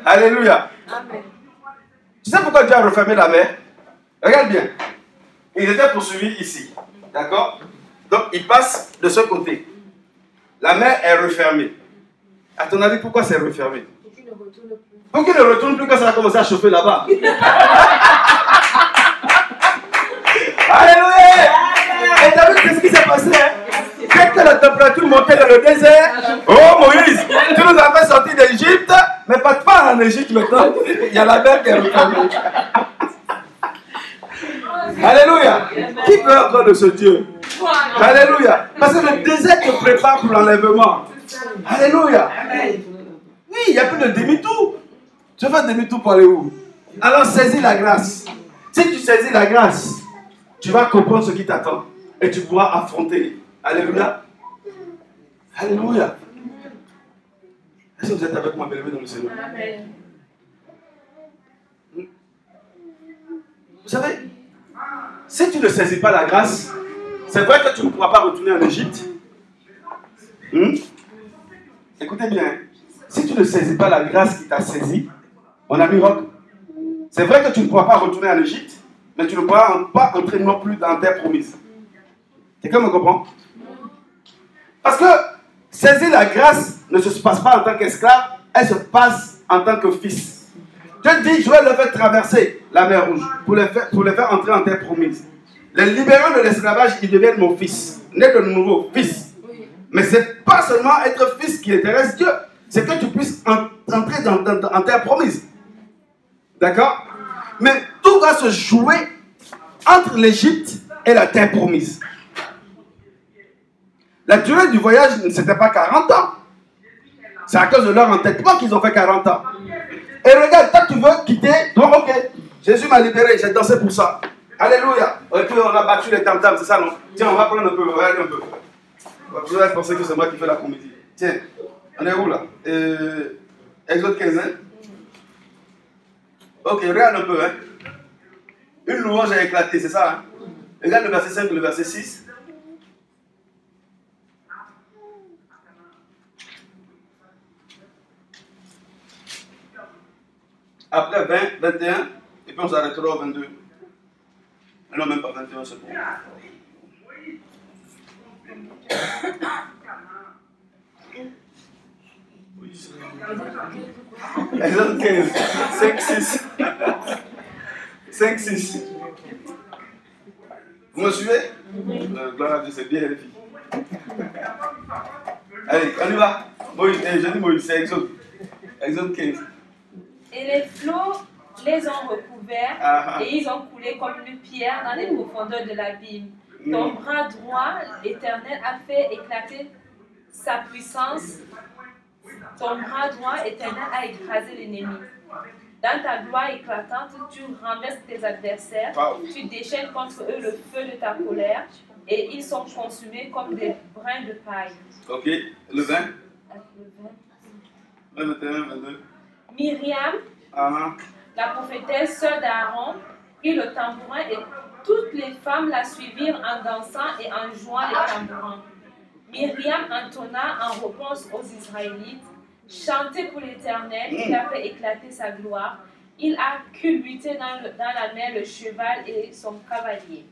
Alléluia. Amen. Tu sais pourquoi Dieu a refermé la mer? Regarde bien. Ils étaient poursuivis ici. D'accord? Donc, ils passent de ce côté. La mer est refermée. À ton avis, pourquoi c'est refermé? Pour qu'il ne retourne plus. Pour qu'il ne retourne plus quand ça a commencé à chauffer là-bas. Alléluia! Et t'as vu ce qui s'est passé? Hein? la température montait dans le désert. Oh Moïse, tu nous as fait sortir d'Égypte, mais pas en Égypte maintenant. Il y a la mer qui est refermée. Alléluia. Qui veut encore de ce Dieu? Alléluia. Parce que le désert te prépare pour l'enlèvement. Alléluia. Oui, il n'y a plus de demi-tour. Tu fais demi-tour pour aller où? Alors saisis la grâce. Si tu saisis la grâce, tu vas comprendre ce qui t'attend. Et tu pourras affronter. Alléluia. Alléluia. Est-ce que vous êtes avec moi, bien-aimé dans le Seigneur? Amen. Vous savez, si tu ne saisis pas la grâce, c'est vrai que tu ne pourras pas retourner en Égypte. Écoutez bien, si tu ne saisis pas la grâce qui t'a saisi, mon ami Rock, c'est vrai que tu ne pourras pas retourner en Égypte, mais tu ne pourras pas entrer non plus dans terre promise. Quelqu'un me comprend? Parce que saisir la grâce ne se passe pas en tant qu'esclave, elle se passe en tant que fils. Dieu dit, je vais le faire traverser la mer Rouge pour les faire entrer en terre promise. Les libérants de l'esclavage, ils deviennent mon fils, né de nouveau, fils. Mais ce n'est pas seulement être fils qui intéresse Dieu, c'est que tu puisses entrer en terre promise. D'accord? Mais tout va se jouer entre l'Égypte et la terre promise. La durée du voyage, ce n'était pas 40 ans. C'est à cause de leur entêtement qu'ils ont fait 40 ans. Et regarde, toi tu veux quitter, donc ok, Jésus m'a libéré, j'ai dansé pour ça. Alléluia. Et puis on a battu les tam-tams, c'est ça non? Tiens, on va prendre un peu, regardez un peu. Vous allez penser que c'est moi qui fais la comédie. Tiens, on est où là? Exode 15, hein? Ok, regarde un peu, hein? Une louange a éclaté, c'est ça, hein? Regarde le verset 5 et le verset 6. Après 20, 21, et puis on s'arrêtera au 22. Non, même pas 21, c'est bon. Oui, Exode 15, 5, 6. 5, 6. Vous me suivez? Gloire à Dieu, c'est bien les filles. Allez, on y va. Moïse, j'ai dit Moïse, c'est Exode. Exode 15. Et les flots les ont recouverts et ils ont coulé comme une pierre dans les profondeurs de l'abîme. Ton bras droit, l'Éternel, a fait éclater sa puissance. Ton bras droit, l'Éternel, a écrasé l'ennemi. Dans ta gloire éclatante, tu renverses tes adversaires, tu déchaînes contre eux le feu de ta colère et ils sont consumés comme des brins de paille. Ok, le 20. Le 21, 22. Myriam, la prophétesse, sœur d'Aaron, prit le tambourin et toutes les femmes la suivirent en dansant et en jouant les tambourins. Myriam entonna en réponse aux Israélites: chantez pour l'Éternel, il a fait éclater sa gloire. Il a culbuté dans la mer le cheval et son cavalier.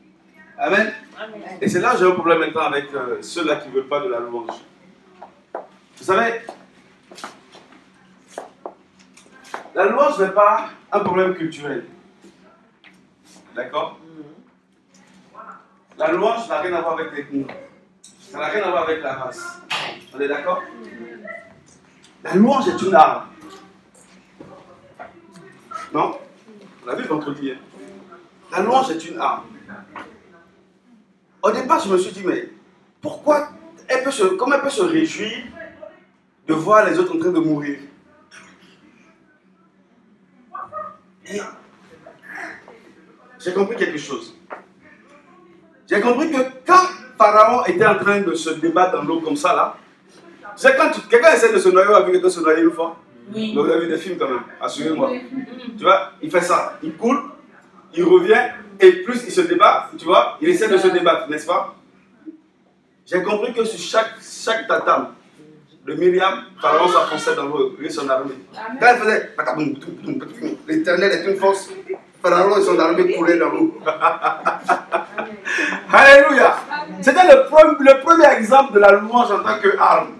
Amen. Amen. Et c'est là que j'ai un problème maintenant avec ceux-là qui ne veulent pas de la louange. Vous savez, la louange n'est pas un problème culturel. D'accord? La louange n'a rien à voir avec l'ethnie. Ça n'a rien à voir avec la race. On est d'accord? La louange est une arme. Non? On l'a vu vendredi. La louange est une arme. Au départ, je me suis dit, mais pourquoi comment elle peut se réjouir de voir les autres en train de mourir? Et j'ai compris quelque chose. J'ai compris que quand Pharaon était en train de se débattre dans l'eau comme ça, là, c'est quand quelqu'un essaie de se noyer, ou a vu quelqu'un se noyer une fois? Oui. Vous avez vu des films quand même, assurez-moi. Oui. Tu vois, il fait ça, il coule, il revient, et plus il se débat, tu vois, il essaie de se débattre, n'est-ce pas? J'ai compris que sur chaque tatame de Myriam, Pharaon s'enfonçait dans l'eau, lui et son armée. Quand elle faisait, l'Éternel est une force, Pharaon et son armée coulaient dans l'eau. Alléluia! C'était le premier exemple de la louange en tant qu'arme.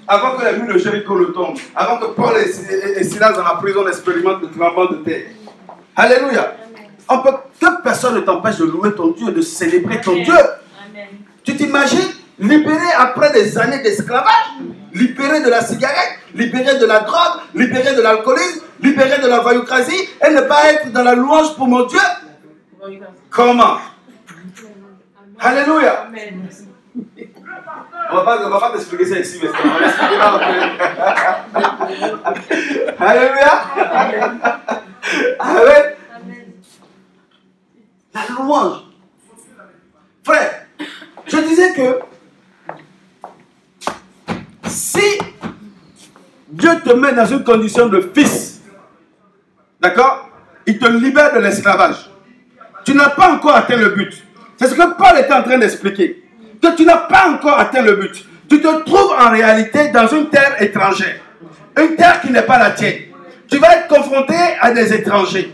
Avant que la mur de Jéricho le tombe, avant que Paul et Silas dans la prison expérimentent le tremblement de terre. Alléluia! Que personne ne t'empêche de louer ton Dieu, de célébrer ton Dieu. Amen. Tu t'imagines libéré après des années d'esclavage, libéré de la cigarette, libéré de la drogue, libéré de l'alcoolisme, libéré de la voyoucratie, et ne pas être dans la louange pour mon Dieu. Comment? Alléluia. Amen. On va pas t'expliquer ça ici, mais on va l'expliquer là après. Alléluia. Amen. La louange. Frère, je disais que si Dieu te met dans une condition de fils, d'accord, il te libère de l'esclavage. Tu n'as pas encore atteint le but. C'est ce que Paul était en train d'expliquer. Que tu n'as pas encore atteint le but. Tu te trouves en réalité dans une terre étrangère. Une terre qui n'est pas la tienne. Tu vas être confronté à des étrangers.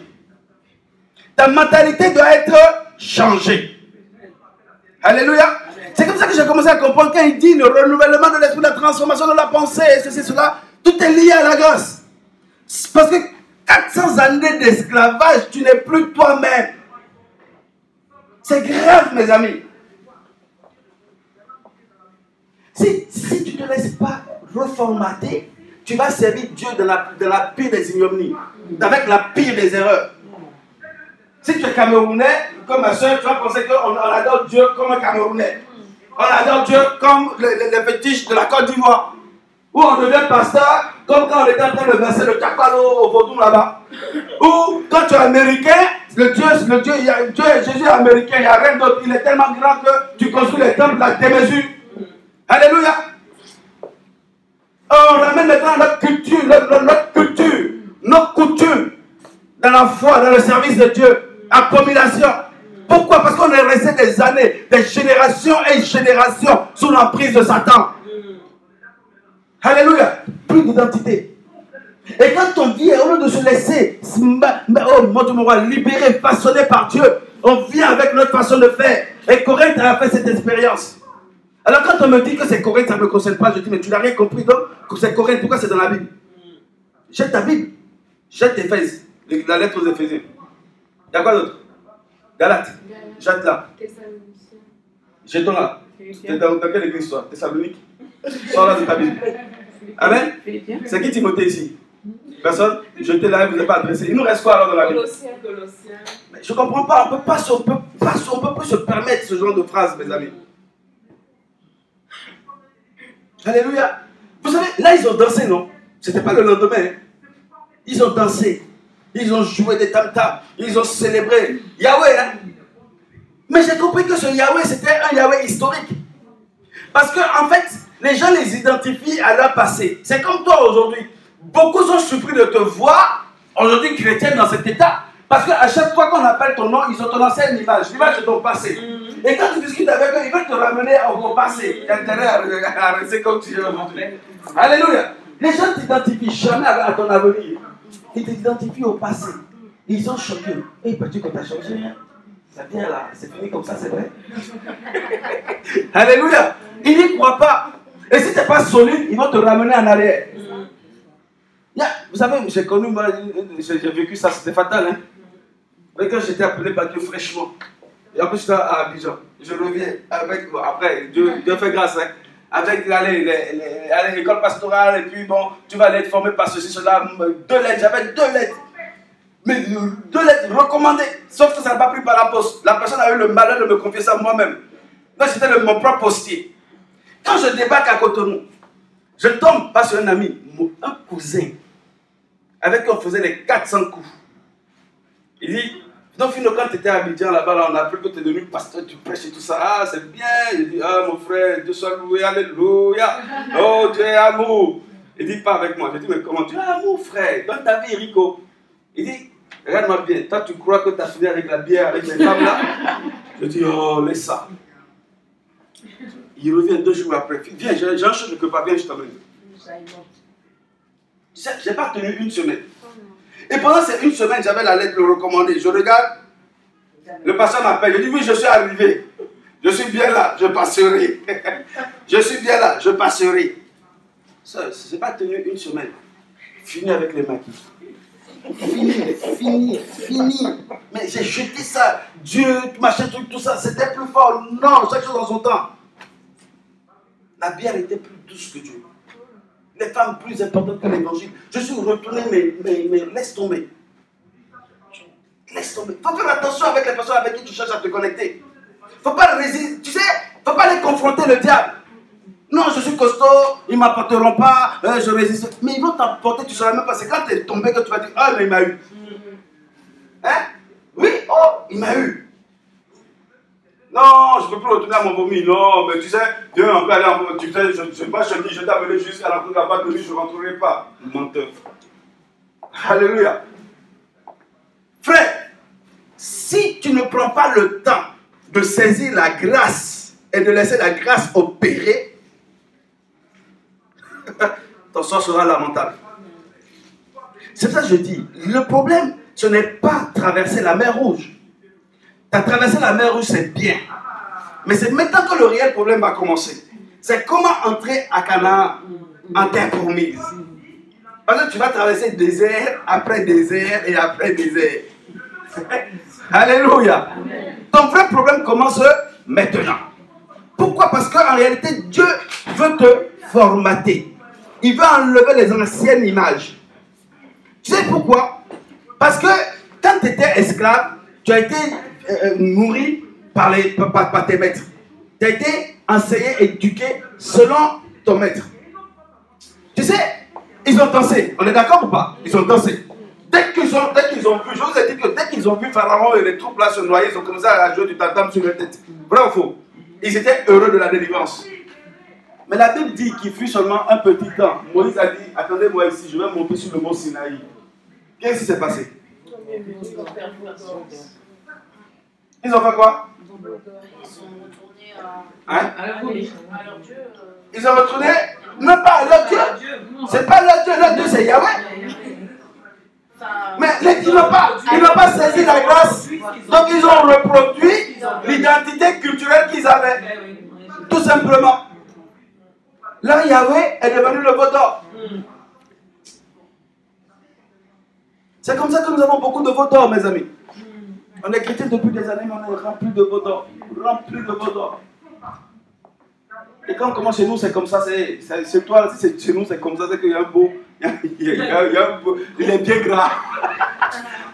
Ta mentalité doit être changée. Alléluia. C'est comme ça que j'ai commencé à comprendre quand il dit le renouvellement de l'esprit, la transformation de la pensée, et ceci, cela. Tout est lié à la grâce. Parce que 400 années d'esclavage, tu n'es plus toi-même. C'est grave, mes amis. Si tu ne te laisses pas reformater, tu vas servir Dieu de la pire des ignominies, avec la pire des erreurs. Si tu es Camerounais, comme ma soeur, tu vas penser qu'on adore Dieu comme un Camerounais. On adore Dieu comme les fétiches de la Côte d'Ivoire. Ou on devient pasteur, comme quand on était en train de verser le cacalo au Vaudou là-bas. Ou quand tu es américain, Jésus est américain, il n'y a rien d'autre. Il est tellement grand que tu construis les temples à démesure. Alléluia. On ramène maintenant notre culture, notre coutume dans la foi, dans le service de Dieu. Abomination. Pourquoi? Parce qu'on est resté des années, des générations et générations sous l'emprise de Satan. Alléluia. Plus d'identité. Et quand on vient, au lieu de se laisser, oh mon Dieu, mon roi, libéré, façonné par Dieu, on vient avec notre façon de faire. Et Corinthe a fait cette expérience. Alors quand on me dit que c'est Corinthe, ça ne me concerne pas, je dis, mais tu n'as rien compris, donc c'est Corinthe, pourquoi c'est dans la Bible? Jette ta Bible. Jette Éphèse, la lettre aux Éphésiens. Il y a quoi d'autre? Galates. Jette-la. Jetons-la. T'es dans quelle église toi? Thessalonique. Sors-la de ta Bible. Amen. C'est qui Timothée ici? Personne? Jetez-la, vous n'êtes pas adressé. Il nous reste quoi alors dans la Bible? Colossiens. Je ne comprends pas, on ne peut plus se permettre ce genre de phrase, mes amis. Alléluia. Vous savez, là ils ont dansé, non? C'était pas le lendemain. Hein? Ils ont dansé. Ils ont joué des tam-tams. Ils ont célébré Yahweh. Hein? Mais j'ai compris que ce Yahweh, c'était un Yahweh historique. Parce que, en fait, les gens les identifient à leur passé. C'est comme toi aujourd'hui. Beaucoup sont surpris de te voir aujourd'hui chrétien dans cet état. Parce qu'à chaque fois qu'on appelle ton nom, ils ont ton ancienne image, l'image de ton passé. Et quand tu discutes avec eux, ils veulent te ramener au passé. Il y a intérêt à rester comme tu es aujourd'hui. Alléluia. Les gens ne t'identifient jamais à ton avenir. Ils t'identifient au passé. Ils ont choqué. Et peux-tu que tu as changé? C'est bien là, c'est fini comme ça, c'est vrai. Alléluia. Ils n'y croient pas. Et si tu n'es pas solide, ils vont te ramener en arrière. Vous savez, j'ai connu, moi, j'ai vécu ça, c'était fatal. Hein? Mais quand j'étais appelé par Dieu fraîchement, et après j'étais à Abidjan, je reviens avec, après, Dieu fait grâce, hein, avec l'école pastorale, et puis bon, tu vas aller être formé par ceci, cela, 2 lettres, j'avais 2 lettres. Mais 2 lettres recommandées, sauf que ça n'a pas pris par la poste. La personne a eu le malheur de me confier ça moi-même. Donc j'étais mon propre postier. Quand je débarque à Cotonou, je tombe pas sur un ami, un cousin, avec qui on faisait les 400 coups. Il dit, donc Fino, quand tu étais à Abidjan là-bas, là, on a appris que tu es devenu pasteur, tu prêches et tout ça. Ah, c'est bien. Il dit, ah mon frère, Dieu soit loué, alléluia. Oh, Dieu est amour. Il dit, pas avec moi. Je dis, mais comment tu es amour, frère? Dans ta vie, Rico. Il dit, regarde-moi bien, toi tu crois que tu as fini avec la bière, avec les femmes là? Je dis, oh, laisse ça. Il revient 2 jours après. Viens, j'ai un chose que pas, viens, je t'emmène. Je n'ai pas tenu 1 semaine. Et pendant ces 1 semaine, j'avais la lettre recommandée. Je regarde, le pasteur m'appelle. Je dis, oui, je suis arrivé. Je suis bien là, je passerai. Je suis bien là, je passerai. Ça, je n'ai pas tenu 1 semaine. Fini avec les maquis. Fini. Mais j'ai jeté ça. Dieu, machin, tout ça, c'était plus fort. Non, chaque chose dans son temps. La bière était plus douce que Dieu. Les femmes plus importantes que l'évangile. Je suis retourné, mais laisse tomber. Laisse tomber. Il faut faire attention avec les personnes avec qui tu cherches à te connecter. Il ne faut pas résister. Tu sais, il ne faut pas aller confronter le diable. Non, je suis costaud, ils ne m'apporteront pas, je résiste. Mais ils vont t'apporter, tu ne sauras même pas. C'est quand tu es tombé que tu vas dire, ah, mais il m'a eu. Hein? Oui, oh, il m'a eu. Non, je ne peux plus retourner à mon vomi. Non, mais tu sais, Dieu, on peut aller en tu sais, moi je dis, je t'ai amené jusqu'à la cour là-bas de nuit, je ne rentrerai pas. Menteur. Alléluia. Frère, si tu ne prends pas le temps de saisir la grâce et de laisser la grâce opérer, ton sort sera lamentable. C'est pour ça que je dis, le problème, ce n'est pas traverser la mer Rouge. Tu as traversé la mer Rouge, c'est bien. Mais c'est maintenant que le réel problème va commencer. C'est comment entrer à Canaan en terre promise. Parce que tu vas traverser désert, après désert et après désert. Alléluia. Ton vrai problème commence maintenant. Pourquoi? Parce qu'en réalité, Dieu veut te formater. Il veut enlever les anciennes images. Tu sais pourquoi? Parce que quand tu étais esclave, tu as été nourri par tes maîtres. Tu as été enseigné, éduqué selon ton maître. Tu sais, ils ont dansé. On est d'accord ou pas? Ils ont dansé. Dès qu'ils ont vu, je vous ai dit que dès qu'ils ont vu Pharaon et les troupes là se noyer, ils ont commencé à jouer du tam-tam sur leur tête. Vrai ou faux? Ils étaient heureux de la délivrance. Mais la Bible dit qu'il fut seulement un petit temps. Moïse a dit, attendez-moi ici, je vais monter sur le mont Sinaï. Qu'est-ce qui s'est passé? Ils ont fait quoi? Ils sont retournés à leur Dieu. Ils ont retourné, non pas à leur Dieu. C'est pas leur Dieu, leur Dieu c'est Yahweh. Mais ils n'ont pas saisi la grâce. Donc ils ont reproduit l'identité culturelle qu'ils avaient. Tout simplement. Là, Yahweh est devenu le veau d'or. C'est comme ça que nous avons beaucoup de veaux d'or, mes amis. On est chrétiens depuis des années, mais on est rempli de veaux d'or. Rempli de veaux d'or. Et quand on commence chez nous, c'est comme ça. C'est toi, si chez nous, c'est comme ça. C'est qu'il y a un beau. Il est bien gras.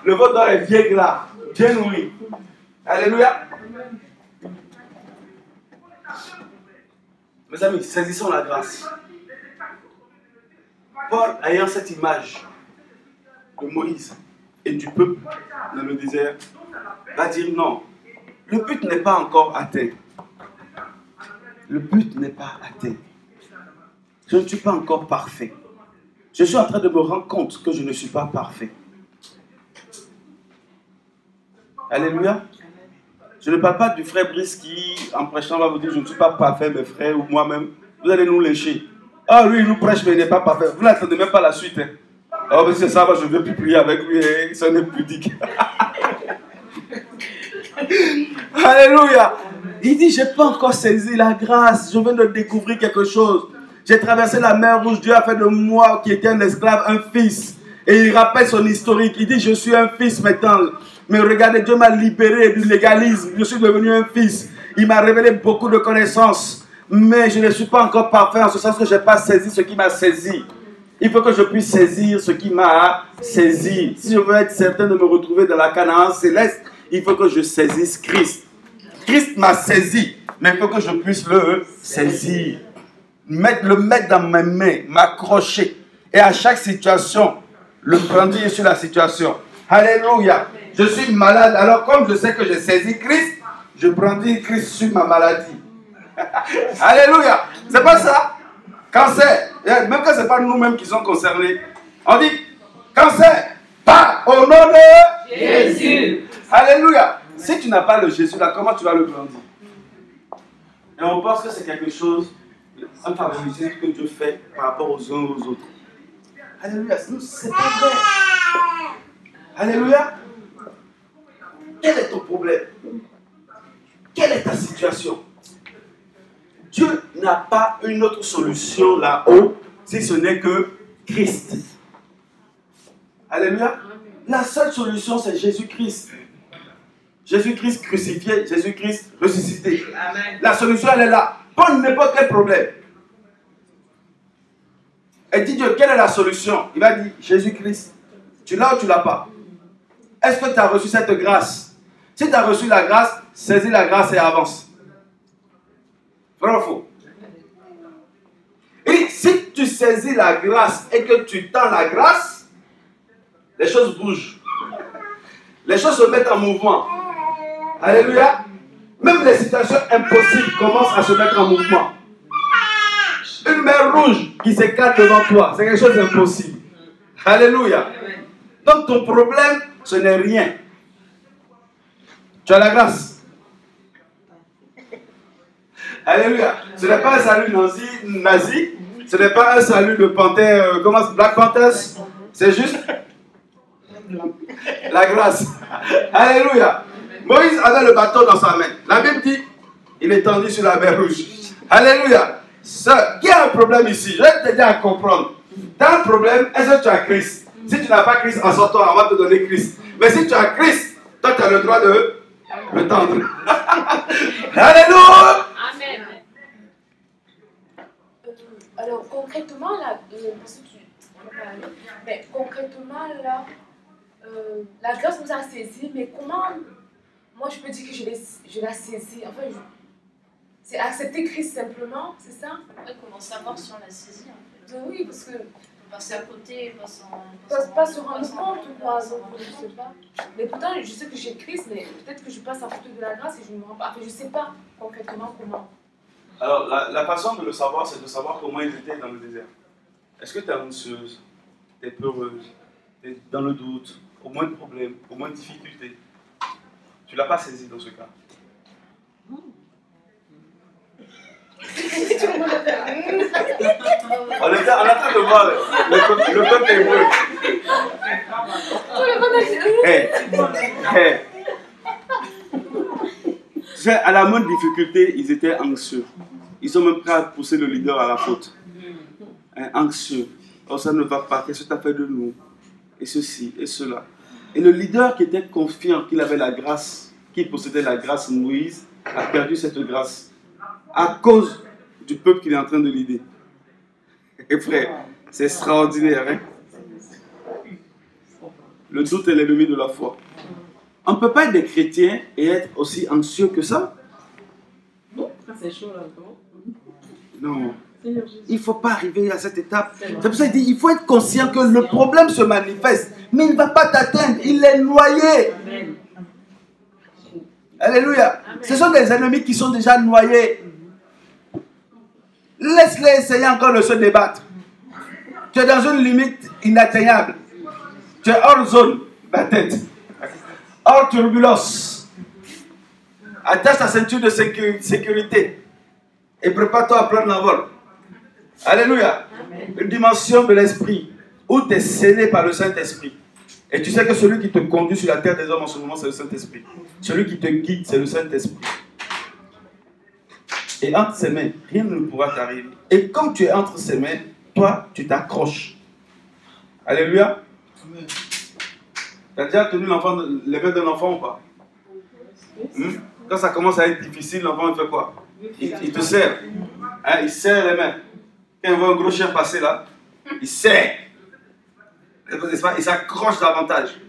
Le veau d'or est bien gras, bien nourri. Alléluia. Mes amis, saisissons la grâce. Paul, ayant cette image de Moïse et du peuple dans le désert, va dire non, le but n'est pas encore atteint. Le but n'est pas atteint. Je ne suis pas encore parfait. Je suis en train de me rendre compte que je ne suis pas parfait. Alléluia. Je ne parle pas du frère Brice qui, en prêchant, va vous dire je ne suis pas parfait, mes frères, ou moi-même. Vous allez nous lécher. Ah, lui, il nous prêche, mais il n'est pas parfait. Vous n'attendez même pas la suite. Hein. Oh, mais c'est ça, moi, je ne veux plus prier avec lui. Hein. Ça n'est pudique. Alléluia. Il dit, je n'ai pas encore saisi la grâce. Je viens de découvrir quelque chose. J'ai traversé la mer Rouge. Dieu a fait de moi, qui était un esclave, un fils. Et il rappelle son historique. Il dit, je suis un fils maintenant. Mais regardez, Dieu m'a libéré du légalisme. Je suis devenu un fils. Il m'a révélé beaucoup de connaissances. Mais je ne suis pas encore parfait en ce sens que je n'ai pas saisi ce qui m'a saisi. Il faut que je puisse saisir ce qui m'a saisi. Si je veux être certain de me retrouver dans la Canaan céleste, il faut que je saisisse Christ. Christ m'a saisi, mais il faut que je puisse le saisir. Le mettre dans mes mains, m'accrocher. Et à chaque situation, le prendre sur la situation. Alléluia. Je suis malade, alors comme je sais que j'ai saisi Christ, je prends Christ sur ma maladie. Alléluia. C'est pas ça. Cancer, même quand ce n'est pas nous-mêmes qui sommes concernés, on dit cancer, pas au nom de Jésus. Alléluia. Si tu n'as pas le Jésus là, comment tu vas le grandir? Et on pense que c'est quelque chose, un favoritisme que Dieu fait par rapport aux uns aux autres. Alléluia. C'est pas vrai. Alléluia. Quel est ton problème? Quelle est ta situation? Dieu n'a pas une autre solution là-haut si ce n'est que Christ. Alléluia. La seule solution, c'est Jésus-Christ. Jésus-Christ crucifié, Jésus-Christ ressuscité. Amen. La solution, elle est là. Pas n'importe quel problème. Et dis Dieu, quelle est la solution? Il va dire, Jésus-Christ. Tu l'as ou tu ne l'as pas? Est-ce que tu as reçu cette grâce? Si tu as reçu la grâce, saisis la grâce et avance. Vrai ou faux? Et si tu saisis la grâce et que tu tends la grâce, les choses bougent. Les choses se mettent en mouvement. Alléluia. Même les situations impossibles commencent à se mettre en mouvement. Une mer rouge qui s'écarte devant toi, c'est quelque chose d'impossible. Alléluia. Donc ton problème, ce n'est rien. Tu as la grâce. Alléluia. Ce n'est pas un salut nazi. Ce n'est pas un salut de panthère, Black Panthers. C'est juste la grâce. Alléluia. Moïse avait le bâton dans sa main. La Bible dit, il est tendu sur la mer rouge. Alléluia. Qui a un problème ici? Je vais t'aider à comprendre. Tu as un problème, est-ce que tu as Christ? Si tu n'as pas Christ, en sortant, on va te donner Christ. Mais si tu as Christ, toi tu as le droit de le tendre. Alléluia. Amen. Alors concrètement, là, mais concrètement, là, la grâce nous a saisis, mais comment moi je peux dire que je l'ai saisie? Enfin, c'est accepter Christ simplement, c'est ça? Ouais, comment savoir si on l'a saisi en fait? Oui, parce que passer à côté, pas se rendre compte ou quoi, je sais pas. Mais pourtant, je sais que j'ai Christ, mais peut-être que je passe à côté de la grâce et je ne me rends pas. Enfin, je sais pas concrètement comment. Alors, la façon de le savoir, c'est de savoir comment ils étaient dans le désert. Est-ce que tu es anxieuse, tu es peureuse, tu es dans le doute, au moins de problèmes, au moins de difficultés? Tu ne l'as pas saisi dans ce cas. On est en train de voir le peuple hébreu. Tu sais, à la moindre difficulté, ils étaient anxieux. Ils sont même prêts à pousser le leader à la faute. Anxieux. Oh, ça ne va pas. Qu'est-ce que tu as fait de nous? Et ceci, et cela. Et le leader qui était confiant qu'il avait la grâce, qu'il possédait la grâce, Moïse, a perdu cette grâce à cause du peuple qu'il est en train de leader. Et frère, c'est extraordinaire. Hein? Le doute est l'ennemi de la foi. On ne peut pas être des chrétiens et être aussi anxieux que ça. C'est chaud là, non. Il ne faut pas arriver à cette étape. C'est pour ça qu'il dit, il faut être conscient que le problème se manifeste, mais il ne va pas t'atteindre, il est noyé. Amen. Alléluia. Amen. Ce sont des ennemis qui sont déjà noyés. Laisse-les essayer encore de se débattre. Tu es dans une limite inatteignable. Tu es hors zone, la tête. Hors turbulence. Attache ta ceinture de sécurité. Et prépare-toi à prendre l'envol. Alléluia. Amen. Une dimension de l'esprit où tu es scellé par le Saint-Esprit. Et tu sais que celui qui te conduit sur la terre des hommes en ce moment, c'est le Saint-Esprit. Celui qui te guide, c'est le Saint-Esprit. Et entre ses mains, rien ne pourra t'arriver. Et comme tu es entre ses mains, toi, tu t'accroches. Alléluia. Tu as déjà tenu les mains d'un enfant ou pas? Quand ça commence à être difficile, l'enfant il fait quoi? Il te serre. Hein, il serre les mains. Quand il voit un gros chien passer là, il serre. Il s'accroche davantage.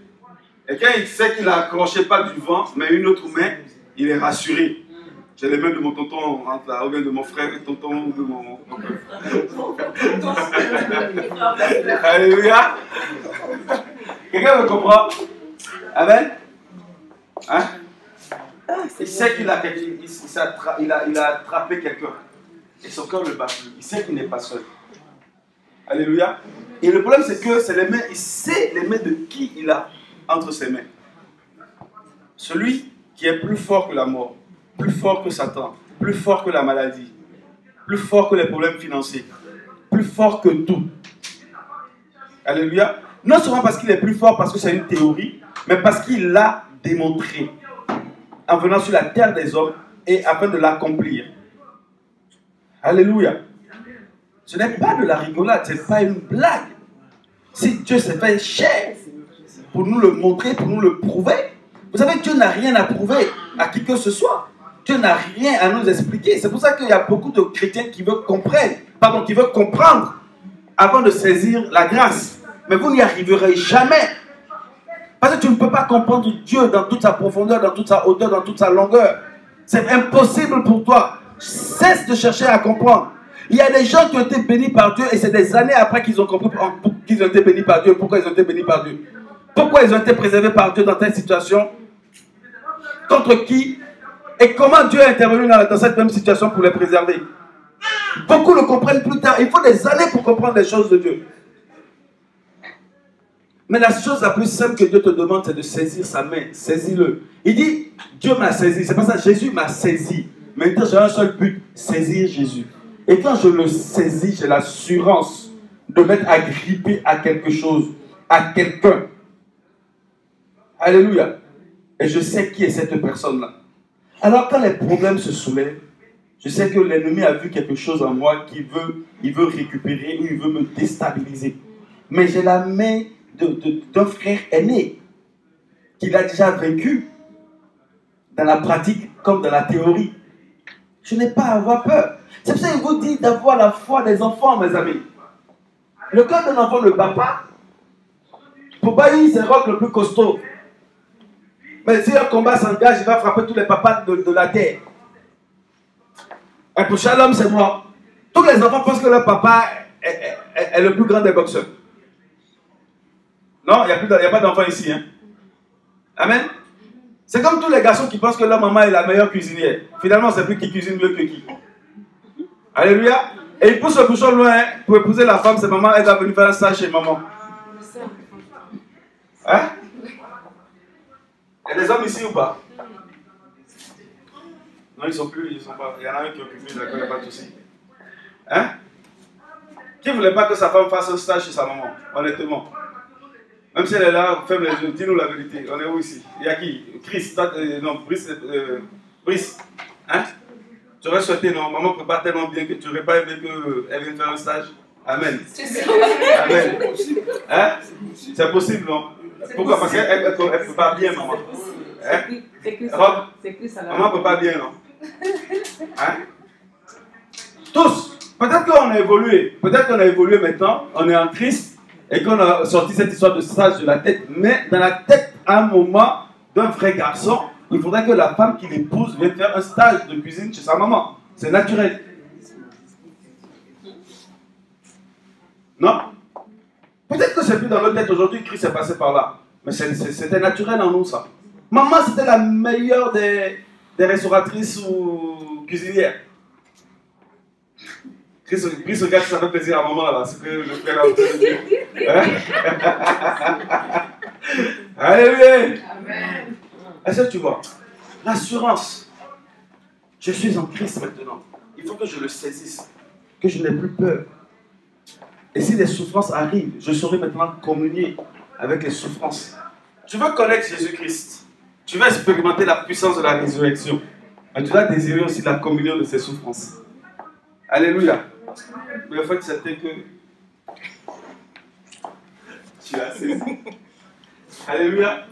Et quand il sait qu'il n'a accroché pas du vent, mais une autre main, il est rassuré. J'ai les mains de mon tonton entre là, ou bien de mon frère et tonton ou de mon... Alléluia. Quelqu'un me comprend? Amen. Hein? Il sait qu'il a, il a attrapé quelqu'un. Et son cœur le bat plus. Il sait qu'il n'est pas seul. Alléluia. Et le problème, c'est que c'est les mains, il sait les mains de qui il a entre ses mains. Celui qui est plus fort que la mort, plus fort que Satan, plus fort que la maladie, plus fort que les problèmes financiers, plus fort que tout. Alléluia. Non seulement parce qu'il est plus fort, parce que c'est une théorie, mais parce qu'il l'a démontré en venant sur la terre des hommes et afin de l'accomplir. Alléluia. Ce n'est pas de la rigolade, ce n'est pas une blague. Si Dieu s'est fait cher pour nous le montrer, pour nous le prouver, vous savez, Dieu n'a rien à prouver à qui que ce soit. Dieu n'a rien à nous expliquer. C'est pour ça qu'il y a beaucoup de chrétiens qui veulent comprendre avant de saisir la grâce. Mais vous n'y arriverez jamais. Parce que tu ne peux pas comprendre Dieu dans toute sa profondeur, dans toute sa hauteur, dans toute sa longueur. C'est impossible pour toi. Cesse de chercher à comprendre. Il y a des gens qui ont été bénis par Dieu et c'est des années après qu'ils ont compris qu'ils ont été bénis par Dieu. Pourquoi ils ont été bénis par Dieu? Pourquoi ils ont été préservés par Dieu dans telle situation? Contre qui? Et comment Dieu est intervenu dans cette même situation pour les préserver? Beaucoup le comprennent plus tard. Il faut des années pour comprendre les choses de Dieu. Mais la chose la plus simple que Dieu te demande, c'est de saisir sa main. Saisis-le. Il dit, Dieu m'a saisi. C'est pas ça, Jésus m'a saisi. Maintenant, j'ai un seul but, saisir Jésus. Et quand je le saisis, j'ai l'assurance de m'être agrippé à quelque chose, à quelqu'un. Alléluia. Et je sais qui est cette personne-là. Alors quand les problèmes se soulèvent, je sais que l'ennemi a vu quelque chose en moi il veut récupérer ou il veut me déstabiliser. Mais j'ai la main d'un frère aîné qu'il a déjà vaincu dans la pratique comme dans la théorie. Je n'ai pas à avoir peur. C'est pour ça qu'il vous dit d'avoir la foi des enfants, mes amis. Le cœur d'un enfant ne bat pas. Pour Baï, c'est rock le plus costaud. Mais si un combat s'engage, il va frapper tous les papas de la terre. Et pour Shalom, c'est moi. Tous les enfants pensent que leur papa est le plus grand des boxeurs. Non, il n'y a pas d'enfants ici. Hein? Amen. C'est comme tous les garçons qui pensent que leur maman est la meilleure cuisinière. Finalement, c'est plus qui cuisine mieux que qui. Alléluia. Et il pousse le bouchon loin hein, pour épouser la femme. C'est maman, elle va venir faire un stage chez maman. Hein? Il y a des hommes ici ou pas? Non, ils sont plus, ils sont pas. Il y en a un qui est occupé, d'accord, il n'y a pas de souci. Hein? Qui ne voulait pas que sa femme fasse un stage chez sa maman, honnêtement? Même si elle est là, ferme les yeux, dis-nous la vérité. On est où ici? Il y a qui? Chris, non, Brice. Hein? Tu aurais souhaité, non? Maman prépare tellement bien que tu n'aurais pas aimé qu'elle vienne faire un stage? Amen. Amen. Hein? C'est possible, non? Pourquoi? Parce qu'elle prépare bien, maman. Hein? Maman ne peut pas bien, non? Hein? Tous. Peut-être qu'on a évolué. Peut-être qu'on a évolué maintenant. On est en Christ. Et qu'on a sorti cette histoire de stage de la tête. Mais dans la tête, à un moment, d'un vrai garçon, il faudrait que la femme qui l'épouse vienne faire un stage de cuisine chez sa maman. C'est naturel. Non? Peut-être que c'est plus dans notre tête aujourd'hui. Christ est passé par là. Mais c'était naturel en nous, ça. Maman, c'était la meilleure des restauratrices ou cuisinières. Chris regarde si ça fait plaisir à maman, là. C'est que le frère a obtenu. Alléluia. Amen. Est-ce que tu vois? L'assurance. Je suis en Christ maintenant. Il faut que je le saisisse. Que je n'ai plus peur. Et si les souffrances arrivent, je saurai maintenant communier avec les souffrances. Tu veux connaître Jésus-Christ. Tu veux expérimenter la puissance de la résurrection. Mais tu dois désirer aussi la communion de ses souffrances. Alléluia. Mais le fait, c'était que tu as saisi. Alléluia.